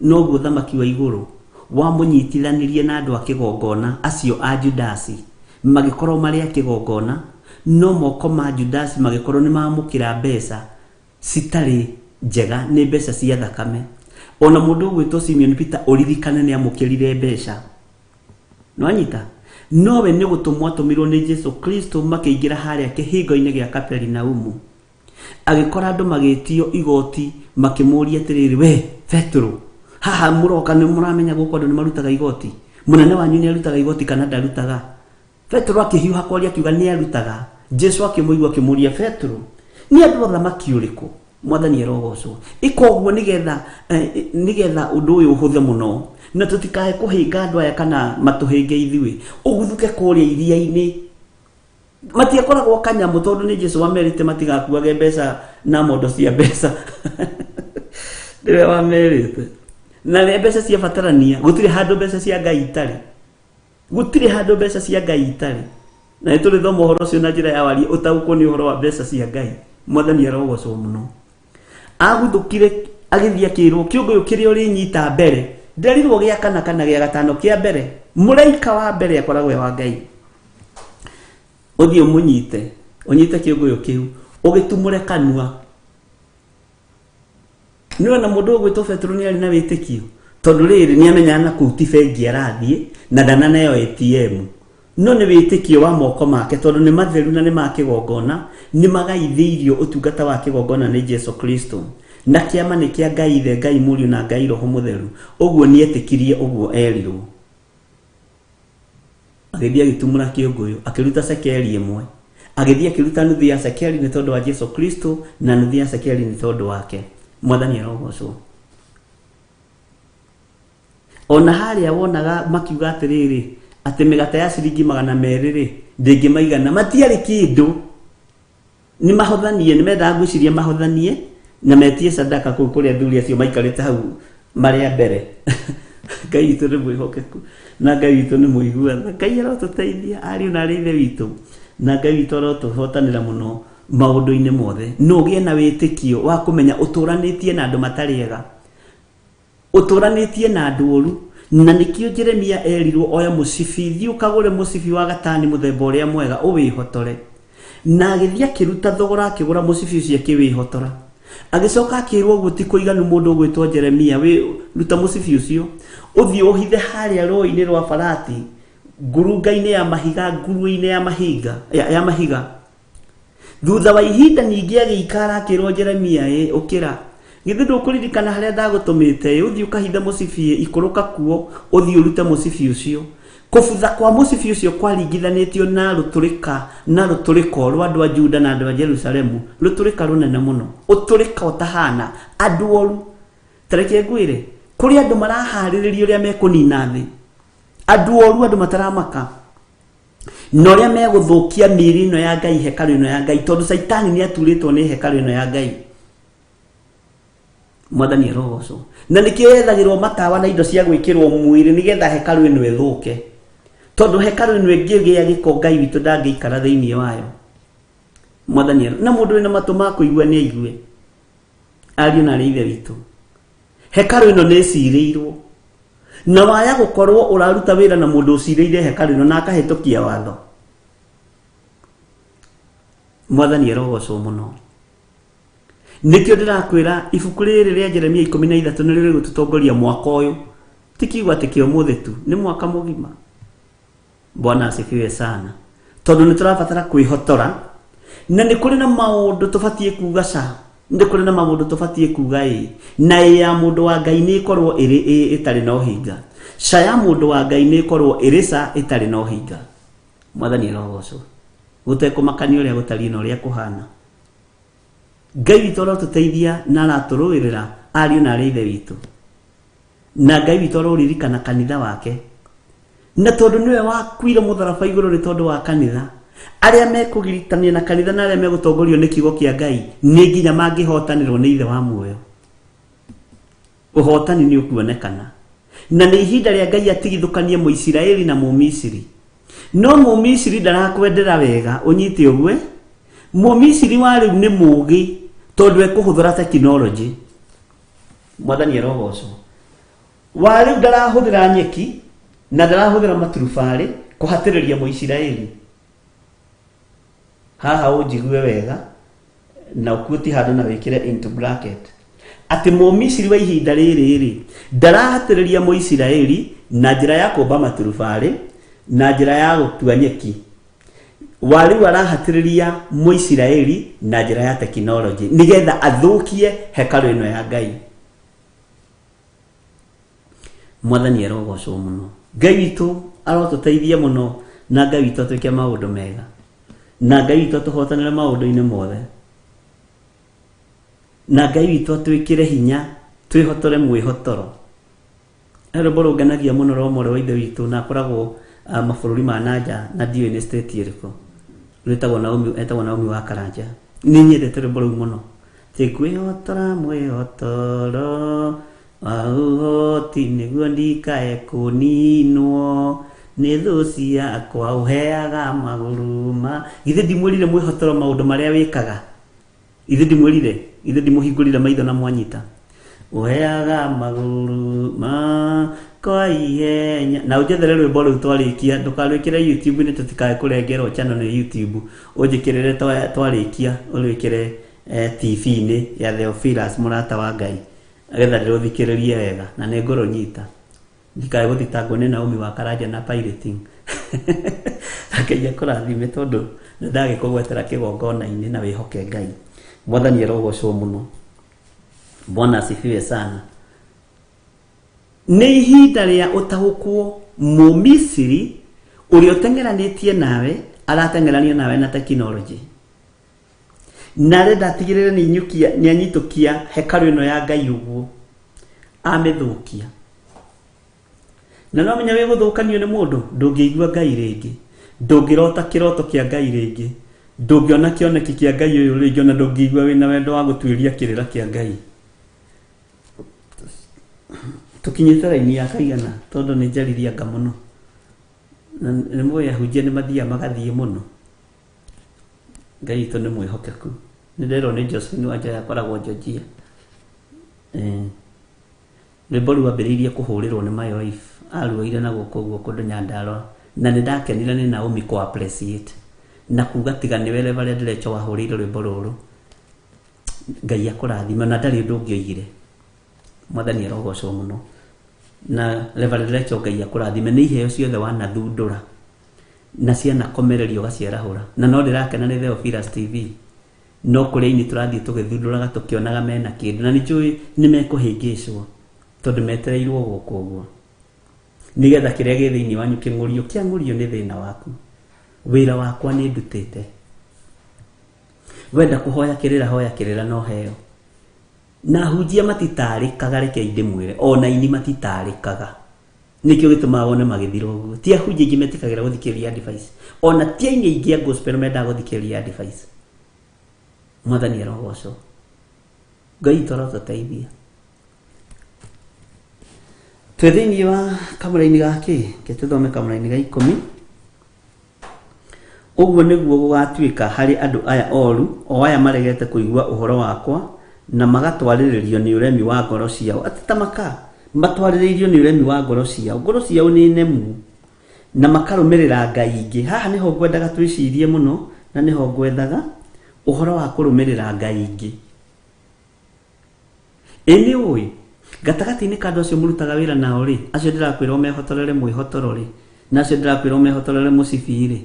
noguo uthamaki wa iguru wamunyitithanirie na andu a kigongona acio a Judasi magikorwo mari a kigongona no moko ma Judasi magikorwo ni mamukira mbeca citari njega ni mbeca cia thakame ona mundu ugwitwo Simeon Peter uririkane ni amukirire mbeca no anyita nowe ni gutumwo atumirwo ni Jesu Kristo makiingira haria kihingo-ini gia Kaperinaumu agikora andu magitio igoti makimuria atiriri we Petro haha muroka ni muramenya guko andu ni marutaga igoti munene wanyu ni arutaga igoti kana ndarutaga Petro akihiuha kwaria akiuga ni arutaga Jesu akimuigua akimuria Petro ni andu othamaki uriku mwathani arogocwo ikoguo nigetha undu uyu uhuthe muno na tutikae kuhinga andu aya kana matuhinge ithui uguthuke kuria iria-ini matiakoragwo kanyamu tondu ni Jesu wamerite matigakuage mbeca na mondo cia mbeca ndiwe wamerite na mbeca cia batarania gutire handu mbeca cia Ngai itari gutire handu mbeca cia Ngai itari na ituri thoma uhoro cio na njira ya wari utauko ni uhoro wa mbeca cia Ngai mwathani arogocwo muno aguthukire agithia kirwo kiungo yukire uri nyita mbere nderirwo gia kana gia gatano kia mbere muraika wa mbere akoragwo wa Ngai uthio unyite kiungo yukiu ugitumure kanua niwe na mundu ugwitwo Petro ni ari na witikio tondu riri ni amenya na kuti bengi arathie na dana nayo ATM no ni witikio wa moko make tondu ni matheru na ni makigongona ni magaithirio utungata wa kigongona ni Jesu Kristo na kiama ni kia Ngai ithe Ngai Muriu na Ngai Roho Mutheru uguo ni etikirie uguo erirwo agithia gitumura kiunguyu akiruta sekeli imwe agithia kiruta nuthu ya sekeli ni tondu wa Jesu Kristo na nuthu ya sekeli ni tondu wake mwathani arogocwo ona haria wonaga makiuga atiriri ati migate ya ciringi 200 ndingimaigana matiari kindu ni mahothanie ni menda ngwiciria mahothanie na metie sadaka kuri athuri acio maikarite hau maria mbere Ngai witu ni mwihokeku na Ngai witu ni muiguana Ngai arotuteithia ari na rithe witu na Ngai witu arotuhotanira muno maundu-ini mothe no gie na witikio wa kumenya uturanitie na andu matariega uturanitie na andu oru na nikio Jeremia erirwo oya musibi ukagure musibi wa gatani muthemba uria mwega uwihotore na agithia kiruta thogora akigura musibi ucio kiwihotora agicoka akirwo guti kuiganu mundu gwitwo Jeremia we ruta musibi ucio uthio uhithe haria roi-ini rwa Farati ngurunga-ini ya mahiga nguru-ini ya mahiga thutha wa ihinda ningi agikara akirwo Jeremia ukira githe ndukuririkana haria ndagutumite uthio kahitha musibi ikuruka kuo uthio urute musibi ucio Kũbutha kwa mũcibi ũcio kwaringithanĩtio na rũtũrĩko rwa andũ a Juda na andũ a Jerusalemu, rũtũrĩka rũnene mũno, ũtũrĩka ũtahana, andũ oru. Tareke ngwĩre, kũrĩ andũ maraharĩrĩria ũrĩa mekũnina thĩ, andũ oru, andũ mataramaka, na ũrĩa megũthũkia mĩĩrĩ ĩno ya Ngai, hekarũ ĩno ya Ngai, tondũ Saitani nĩ aturĩtwo nĩ hekarũ ĩno ya Ngai. Mwathani arogocwo. Na nĩkĩo yethagĩrwo matawa na indo cia gwĩkĩrwo mwĩrĩ nĩgetha hekarũ ĩno ĩthũke, tondũ hekarũ ĩno ĩngĩgĩa gĩko Ngai witũ ndangĩikara thĩinĩ wayo. Mwathani na mũndũ wĩna matũ ma kũigua nĩ aigue. Ariũ na ithe witũ, hekarũ ĩno nĩ cirĩirwo, na waya gũkorwo ũraruta wĩra na mũndũ ũcirĩire hekarũ ĩno na akahĩtũkia watho. Mwathani arogocwo mũno. Nĩkĩo ndĩrakwĩra ibuku rĩrĩ rĩa Jeremia 13 nĩ rĩrĩ gũtũtongoria mwaka ũyũ, ti kiugo atĩ kĩ ũmũthĩ tu, nĩ mwaka mũgima. Bwana asifiwe sana. Tondũ nĩ tũrabatara kwĩhotora, na nĩ kũrĩ na maũndũ tũbatiĩ kuuga ca, nĩ kũrĩ na maũndũ tũbatiĩ kuuga na ya mũndũ wa Ngai nĩ ĩkorwo ĩtarĩ na ũhinga, ca ya mũndũ wa Ngai nĩ ĩkorwo ĩrĩ ca ĩtarĩ na ũhinga. Mwathani arogocwo. Gũtekũmakania ũrĩa gũtariĩ na ũrĩa kũhana. Ngai witũ arotũteithia na aratũrũĩrĩra ariũ na ithe witũ, na Ngai witũ aroririkana kanitha wake, na tondũ nĩwe wakuire mũtharaba igũrũ nĩ tondũ wa kanitha, arĩa mekũgiritania na kanitha na arĩa megũtongorio nĩ kiugo kĩa Ngai nĩ nginya mangĩhotanĩrwo nĩ ithe wa muoyo. Ũhotani nĩ ũkuonekana, na nĩ ihinda rĩa Ngai atigithũkanie Mũisiraeli na Mũmisiri. No Mũmisiri ndarakwendera wega ũnyite ũguo. Mũmisiri wa rĩu nĩ mũũgĩ tondũ ekũhũthĩra tekinoronjĩ. Mwathani arogocwo. Wa rĩu ndarahũthĩra nyeki na ndarahũthĩra maturubarĩ kũhatĩrĩria Mũisiraeli. Haha ũnjigue wega na ũkuti handũ na wĩkĩre into bracket. Atĩ Mũmisiri wa ihinda rĩrĩ ndarahatĩrĩria Mũisiraeli na njĩra ya kũmba maturubarĩ na njĩra ya gũtua nyeki. Wa rĩu arahatĩrĩria Mũisiraeli na njĩra ya tekinoronjĩ nĩgetha athũkie hekarũ ĩno ya Ngai. Mwathani arogocwo mũno. Ngai witũ arotũteithia mũno, na Ngai witũ atwĩke maũndũ mega, na Ngai witũ atũhotanĩre maũndũ-inĩ mothe, na Ngai witũ atwĩkĩre hinya, twĩhotore mwĩhotoro. Rwĩmbo rũngenagia mũno rwa ũmwe wa ithe witũ na akoragwo mabũrũri ma nanja na ndiũĩ nĩ state ĩrĩkũ, etagwo Naomi wa Karanja. Nĩ nyendete rwĩmbo rũu mũno. Kwĩhotora mwĩhotoro wa ũhoti nĩguo ndikae kũninwo nĩ thũ ciakwa, ũheaga magũrũ ma. Githĩ ndimwĩrire mwĩhotoro maũndũ marĩa wĩkaga? Githĩ ndimwĩrire? Githĩ ndimũhingũrire maitho na mwanyita? Ũheaga magũrũ ma kwa ihenya. Na ũnjethere rwĩmbo rũu twarĩkia, ndũkarwĩkĩre YouTube-inĩ tũtikae kũrengerwo channel nĩ YouTube. Ũnjĩkĩrĩre twarĩkia ũrwĩkĩre TV-inĩ ya Theophilus mũrata wa Ngai, agetha ndĩrũthikĩrĩrie wega na nĩ ngũrũnyita. Ndikae gũthitangwo nĩ Naomi wa Karanja na pirating. Ngai akũrathime tondũ nĩndagĩkũgwetera kĩgongona-inĩ na wĩhoke Ngai. Mwathani arogocwo mũno. Bwana asifiwe sana. Nĩ ihinda rĩa ũtaũkwo Mũmisiri ũrĩa ũteng'eranĩtie nawe arateng'eranio nawe na tekinoronjĩ, na renda atigĩrĩre nĩ anyitũkia hekarũ ĩno ya Ngai ũguo, amĩthũkia. Na no menya wĩgũthũkanio nĩ mũndũ ndũngĩigua Ngai rĩngĩ, ndũngĩrota kĩroto kĩa Ngai rĩngĩ, ndũngĩona kĩoneki kĩa Ngai ũyũ rĩngĩ, na ndũngĩigua wĩna wendo wa gũtuĩria kĩrĩra kĩa Ngai. Tukinyĩte raini ya kaigana tondũ nĩ njariria nga mũno, nĩ mũyahunjia nĩ mathiaga magathiĩ mũno. Ngai witũ nĩ mwĩhokeku. Nĩ nderwo nĩ Josephine Wanjaya akoragwo Georgia. Rwĩmbo rũu ambĩrĩirie kũhũrĩrwo nĩ my wife, aruoire na gũkũ ũguo kũndũ Nyandarua, na nĩ ndakenire nĩ Naomi kũ appreciate na kuga tiga nĩwe Reverend Rachel wahũrĩire rwĩmbo rũrũ. Ngai akũrathima na ndarĩ ũndũ ũngĩoigire. Mwathani arogocwo mũno. Na Reverend Rachel Ngai akũrathime, nĩ iheo ciothe wanathundũra na ciana komererio gaciarahũra, na no ndĩrakena nĩ Theophilus TV, no kũrĩ ini tũrathiĩ tũgĩthundũraga tũkĩonaga mena kĩndũ, na nĩ njũĩ nĩ mekũhĩngĩcwo tondũ metereirwo gũkũ ũguo. nigetha kiria gi thiini wanyu king'urio kiang'urio ni thina waku wira wakwa ni ndutite wenda kuhoya kirira no heo na hunjia matitarikaga reke inde mwire ona ini matitarikaga nikio gituma wone magithira uguo ti hunjia ingi metikagira guthikiriria advice ona ti aini ingi gospel menda guthikiriria advice mwathani arogoco Ngai toro tuteithia twethini wa kamuraini gaki ke tuthome kamuraini ga 10 uguo niguo gugatuika hari andu aya oru o aya maregete kuigua uhoro wakwa na magatwariririo ni uremi wa ngoro ciao atitamaka matwariririo ni uremi wa ngoro ciao ni nemu na makarumirira Ngai ingi haha niho ngwendaga twicirie muno na niho ngwethaga uhoro wa kurumirira Ngai ingi eni oi gatagati-ini ka andu acio murutaga wira nao ri acio ndirakwira mehotorere mwihotorore ri na acio ndirakwira mehotorere mucibi ri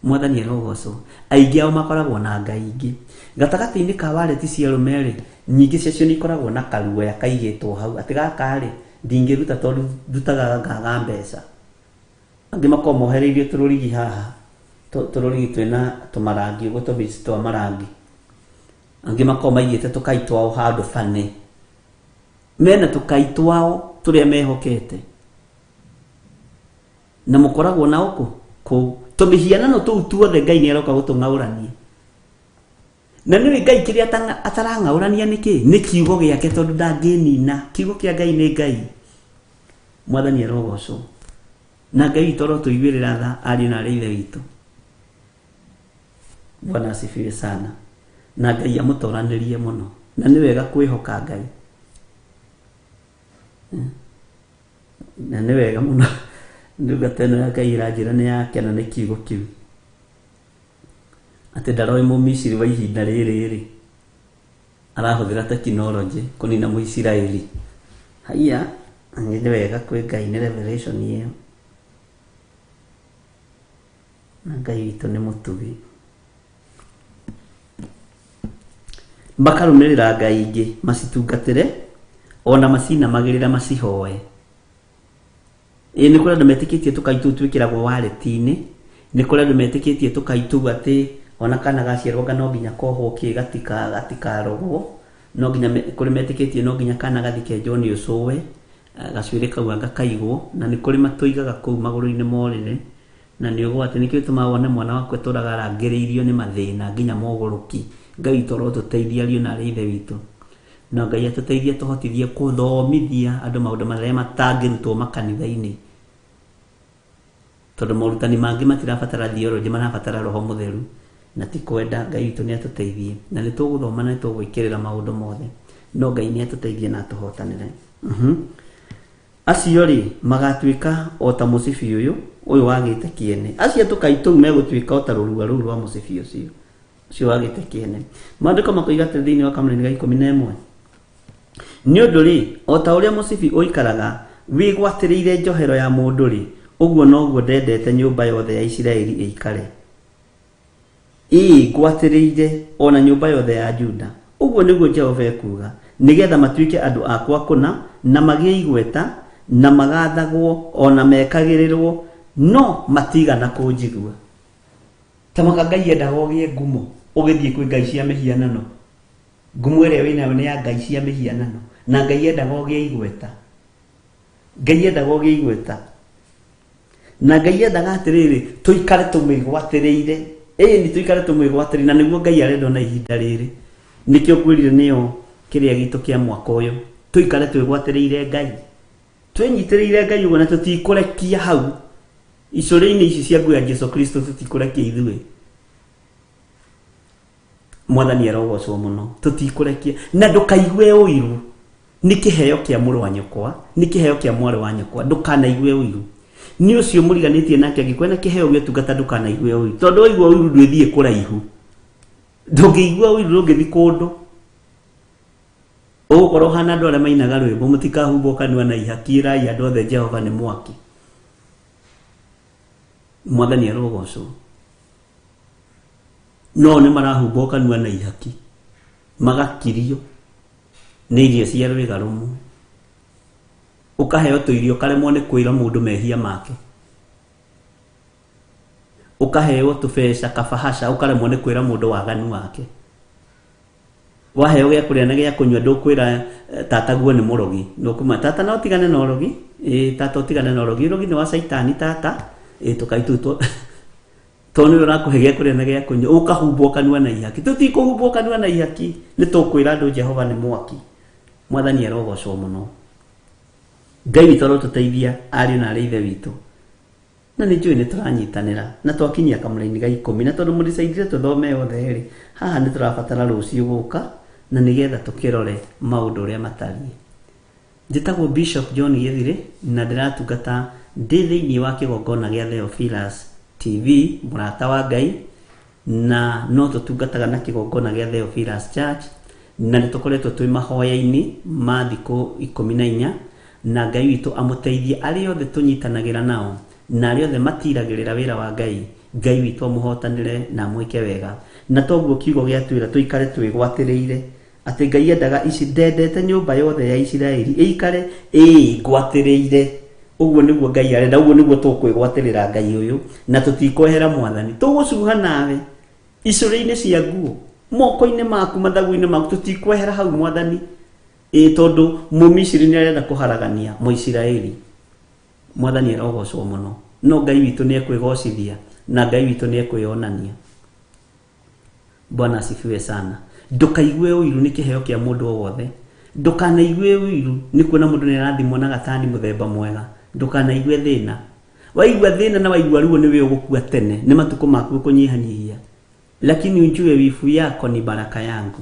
mwathani arogoco aingi ao makoragwo na Ngai ingi gatagati-ini ka wareti cia rumeri nyingi ciacio ni ikoragwo na karuoya kaigitwo hau ati gaka ri ndingiruta tondu ndutaga ngaga mbeca angi makomohereirio tururigi haha tururigi twina tumarangi uguo tubici twa marangi angi makomaigite tukai twao handu fane mena tukai twao turia mehokete na mukoragwo na uku ku tumihianano tuu tuothe Ngai ni aroka gutung'aurania na niwe Ngai kiria atarang'aurania niki ni kiugo giake tondu ndanginina kiugo kia Ngai ni Ngai mwathani arogoco na Ngai toro tuigwirira tha ari na ri ithe witu Bwana asifiwe sana na Ngai amutoranirie muno na ni wega kwihoka Ngai na ni wega muno nduga teno ya Ngai iranjira ni yake na ni kiugo kiu ati ndaroi mumisiri wa ihinda riri arahuthira technology kunina muisiraeli haiya ni wega kwi Ngai ni revelation iyo na Ngai witu ni mutugi bakarumirira Ngai ingi macitungatire ona macina magirira macihoe ni kuri andu metikitie tukaitu twikiragwo waleti-ini ni kuri andu metikitie tukaitu ati ona kana gaciarwo no nginya kohwo gatika rogwo no nginya kuri metikitie no nginya kana gathike John ucuwe gacuire kau gakaigwo na ni kuri matuigaga kuu maguru-ini morire na ni ugo ati nikio tuma wone mwana wakwe turaga rangiriirio ni mathina nginya moguruki Ngai toro tuteithia rio na ithe witu na Ngai atuteithia tuhotithie kuthomithia andu maundu maria matangirutwo makanitha-ini tondu morutani mangi matirabatara theology marabatara roho mutheru na ti kwenda Ngai witu ni atuteithie na ni tuguthoma na tugwikirira maundu mothe no Ngai ni atuteithie na tuhotanire acio ri magatuika o ta mucibi uyu wagite kiene acio tukaitu megutuika o ta rurua ruru rwa mucibi ucio wagite kiene maandiko makoiga thiini wa kamuri ga 11 ni undu ri o ta uria mucibi uikaraga wigwatirire njohero ya mundu ri uguo noguo ndendete nyumba yothe ya Isiraeli ikare gwatiriire ona nyumba yothe ya Juda uguo niguo Jehova ekuga nigetha matuike andu akwa kuna na magie igweta na magathagwo ona mekagirirwo no matigana kunjigua tamaka Ngai endaga ugie ngumo ugithie kwi ngai cia mihianano ngumo iria winayo ni ya ngai cia mihianano na Ngai endaga ugie igweta Ngai endaga ugie igweta na Ngai endaga atiriri tuikare tumigwatiriire ni tuikare tumigwatiriire na niguo Ngai arenda na ihinda riri nikio kwirire niyo kiria gitu kia mwaka uyu tuikare twigwatiriire Ngai twenyitiriire Ngai uguo na tutikurekia hau icuri-ini ici cia nguya Jesu Kristo tutikurekia ithui mwathani arogocwo muno tutikurekia na ndukaigue uiru ni kiheo kia muru wa nyokwa ni kiheo kia mwari wa nyokwa ndukanaigwe uiru ni ucio muriganitie nake angikwena kiheo gio tungata ndukanaigwe uiru tondu waigua uiru ndwithie kuraihu ndungiigua uiru ndungithi kundu ugukorwo hana andu aria mainaga rwimbo mutikahumbo kanua na ihakirai andu othe Jehova ni mwaki mwathani arogocwo no ni marahumbo kanua na ihaki magakirio ni irio cia rwiga rumu ukaheo tuirio karemwo ni kwira mundu mehia make, ukaheo tubeca kabahasha ukaremwo ni kwira mundu waganu wake, waheo gya kuria na gya kunywa ndukwira tata guo ni murogi, nukuma tata no tigane na urogi, tata utigane na urogi, urogi ni wa saitani tata, tukaitutwo toni urakuhe gya kuria na gya kunywa ukahumbwo kanua na ihaki, tutikuhumbwo kanua na ihaki, ni tukwira andu Jehova ni mwaki. Mwathani arogocwo muno. Ngai witũ arotuteithia ariũ na arĩ ithe witũ, na nĩ njũĩ nĩ tũranyitanĩra na twakinyia kamũra-inĩ ga 10, na tondũ mũricaidire tũthome othe rĩ, haha nĩ tũrabatara rũciũ gũka na nĩgetha tũkĩrore maũndũ ũrĩa matariĩ. Njĩtagwo Bishop John Gĩthirĩ na ndĩratungata ndĩ thĩinĩ wa kĩgongona gĩa Theophilus TV, mũrata wa Ngai, na no tũtungataga na kĩgongona gĩa Theophilus Church, na nĩ tũkoretwo twĩ mahoya-inĩ ma thikũ 14, na Ngai witũ amũteithie arĩa othe tũnyitanagĩra nao na arĩa othe matiragĩrĩra wĩra wa Ngai, Ngai witũ amũhotanĩre na mwĩke wega. Na toguo kiugo gĩatwĩra tũikare twĩgwatĩrĩire atĩ Ngai endaga ici ndendete nyũmba yothe ya Isiraeli ĩikare ĩgwatĩrĩire. Ũguo nĩguo Ngai arenda, ũguo nĩguo tũkwĩgwatĩrĩra Ngai ũyũ, na tũtikohera Mwathani, tũgũcuha nawe icũrĩ-inĩ cia nguo, moko-inĩ maku, mathagu-inĩ maku, tũtikwehera hau Mwathani, tondu Mũmisiri nĩ arenda kũharagania Mũisiraeli. Mwathani arogocwo muno, no Ngai witũ nĩ ekwĩgocithia na Ngai witũ nĩ ekwĩonania. Bwana asifiwe sana. Ndũkaigue ũiru nĩ kĩheo kĩa mũndũ o wothe, ndũkanaigue ũiru nĩ kuona mũndũ nĩ arathimwo na gatani mũthemba mwega, ndũkanaigue thĩna. Waigua thĩna na waigua ruo nĩwe ũgũkua tene, nĩ matukũ maku kũnyihanyihia, lakini ujue wifu yako ni baraka yangu.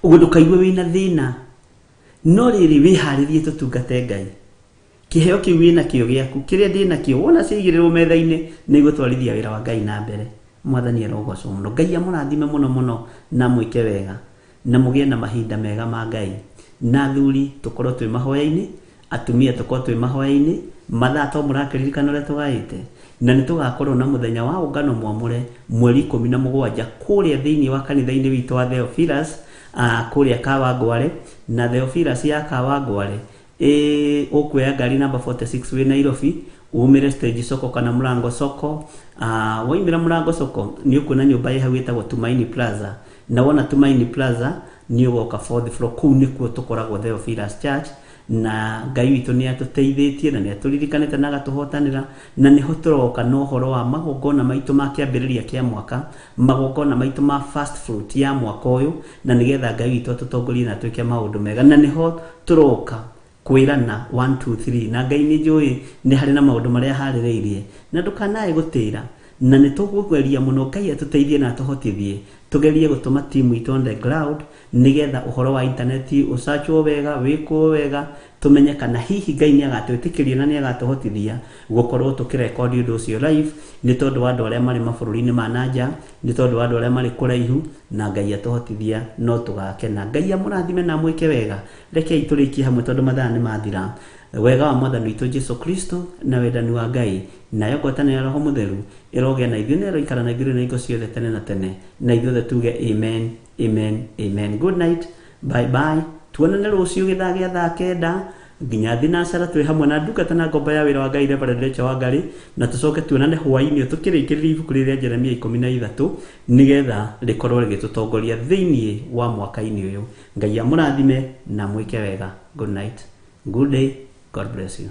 Ũguo ndũkaigue wĩna thĩna, no rĩrĩ wĩharĩrie tũtungate Ngai. Kĩheo kĩu wĩna kĩo gĩaku, kĩrĩa ndĩna kĩo wona ciaigĩrĩrwo metha-inĩ nĩ gũtwarithia wĩra wa Ngai na mbere. Mwathani arogocwo muno. Ngai amũrathime muno muno na mwĩke wega na mũgĩe na mahinda mega ma Ngai. Na athuri tũkorwo twĩ mahoya-inĩ, atumia tũkorwo twĩ mahoya-inĩ, mathaa to mũrakĩririkana ũrĩa tũgaĩte, na nĩ tũgakorwo na mũthenya wa ũngano mwamũre mweri 17 kũrĩa thĩinĩ wa kanitha-inĩ witũ wa Theophilus kũrĩa Kawangware, na Theophilus ya Kawangware ũkuoya ngari number 46 wĩ Nairobi, umire stage soko kana Mlango soko. Waimira Mlango soko nĩ ũkuona nyũmba ĩhau ĩtagwo Tumaini Plaza, na wona Tumaini Plaza nĩ ũgoka 4th floor, kũu nĩkuo tũkoragwo Theophilus Church. Na Ngai witũ nĩ atũteithĩtie na nĩ atũririkanĩte na agatũhotanĩra, na nĩho tũroka na ũhoro wa magongona maitũ ma kĩambĩrĩria kĩa mwaka, magongona maitũ ma first fruit ya mwaka ũyũ, na nĩgetha Ngai witũ atũtongorie na twĩke maũndũ mega, na nĩho tũroka kwĩrana 1 2 3, na Ngai nĩ njũĩ nĩ harĩ na maũndũ marĩa harĩrĩirie, na ndũkanae gũtĩra, na nĩ tũgũgeria mũno Ngai atũteithie na atũhotithie tugerie gũtũma timu itũ on the ground, nĩgetha ũhoro wa intaneti ũcachwo wega, wĩkwo wega, tumenye kana hihi Ngai nĩ agatwĩtĩkĩria na nĩ agatũhotithia gũkorwo tũkĩrekondi ũndũ ũcio live, nĩ tondũ wa andũ arĩa marĩ mabũrũri-inĩ ma nanja, nĩ tondũ wa andũ arĩa marĩ kũraihu, na Ngai atũhotithia no tũgakena. Ngai amũrathime na mwĩke wega. Rekei tũrĩkie hamwe tondũ mathaa nĩ mathira. Wega wa Mwathani witũ Jesu Kristo na wendani wa Ngai nayo ngwatanĩro ya Roho Mũtheru ĩrogĩa na ithuĩ na ĩroikara na ithuĩ na hingo ciothe tene na tene, na ithuothe tuge amen, amen, amen. Good night, bye bye. Tuonane rũciũ gĩthaa gĩa thaa 9 nginya thinacara twĩ hamwe na ndungata na ngombo ya wĩra wa Ngai Reverend Rachel Wangari, na tũcoke tuonane hwaĩ-inĩ tũkĩrĩkĩrĩria ibuku rĩrĩa Jeremia 13 nĩgetha rĩkorwo rĩgĩtũtongoria thĩinĩ wa mwaka-inĩ ũyũ. Ngai amũrathime na mwĩke wega. Good night, good day, God bless you.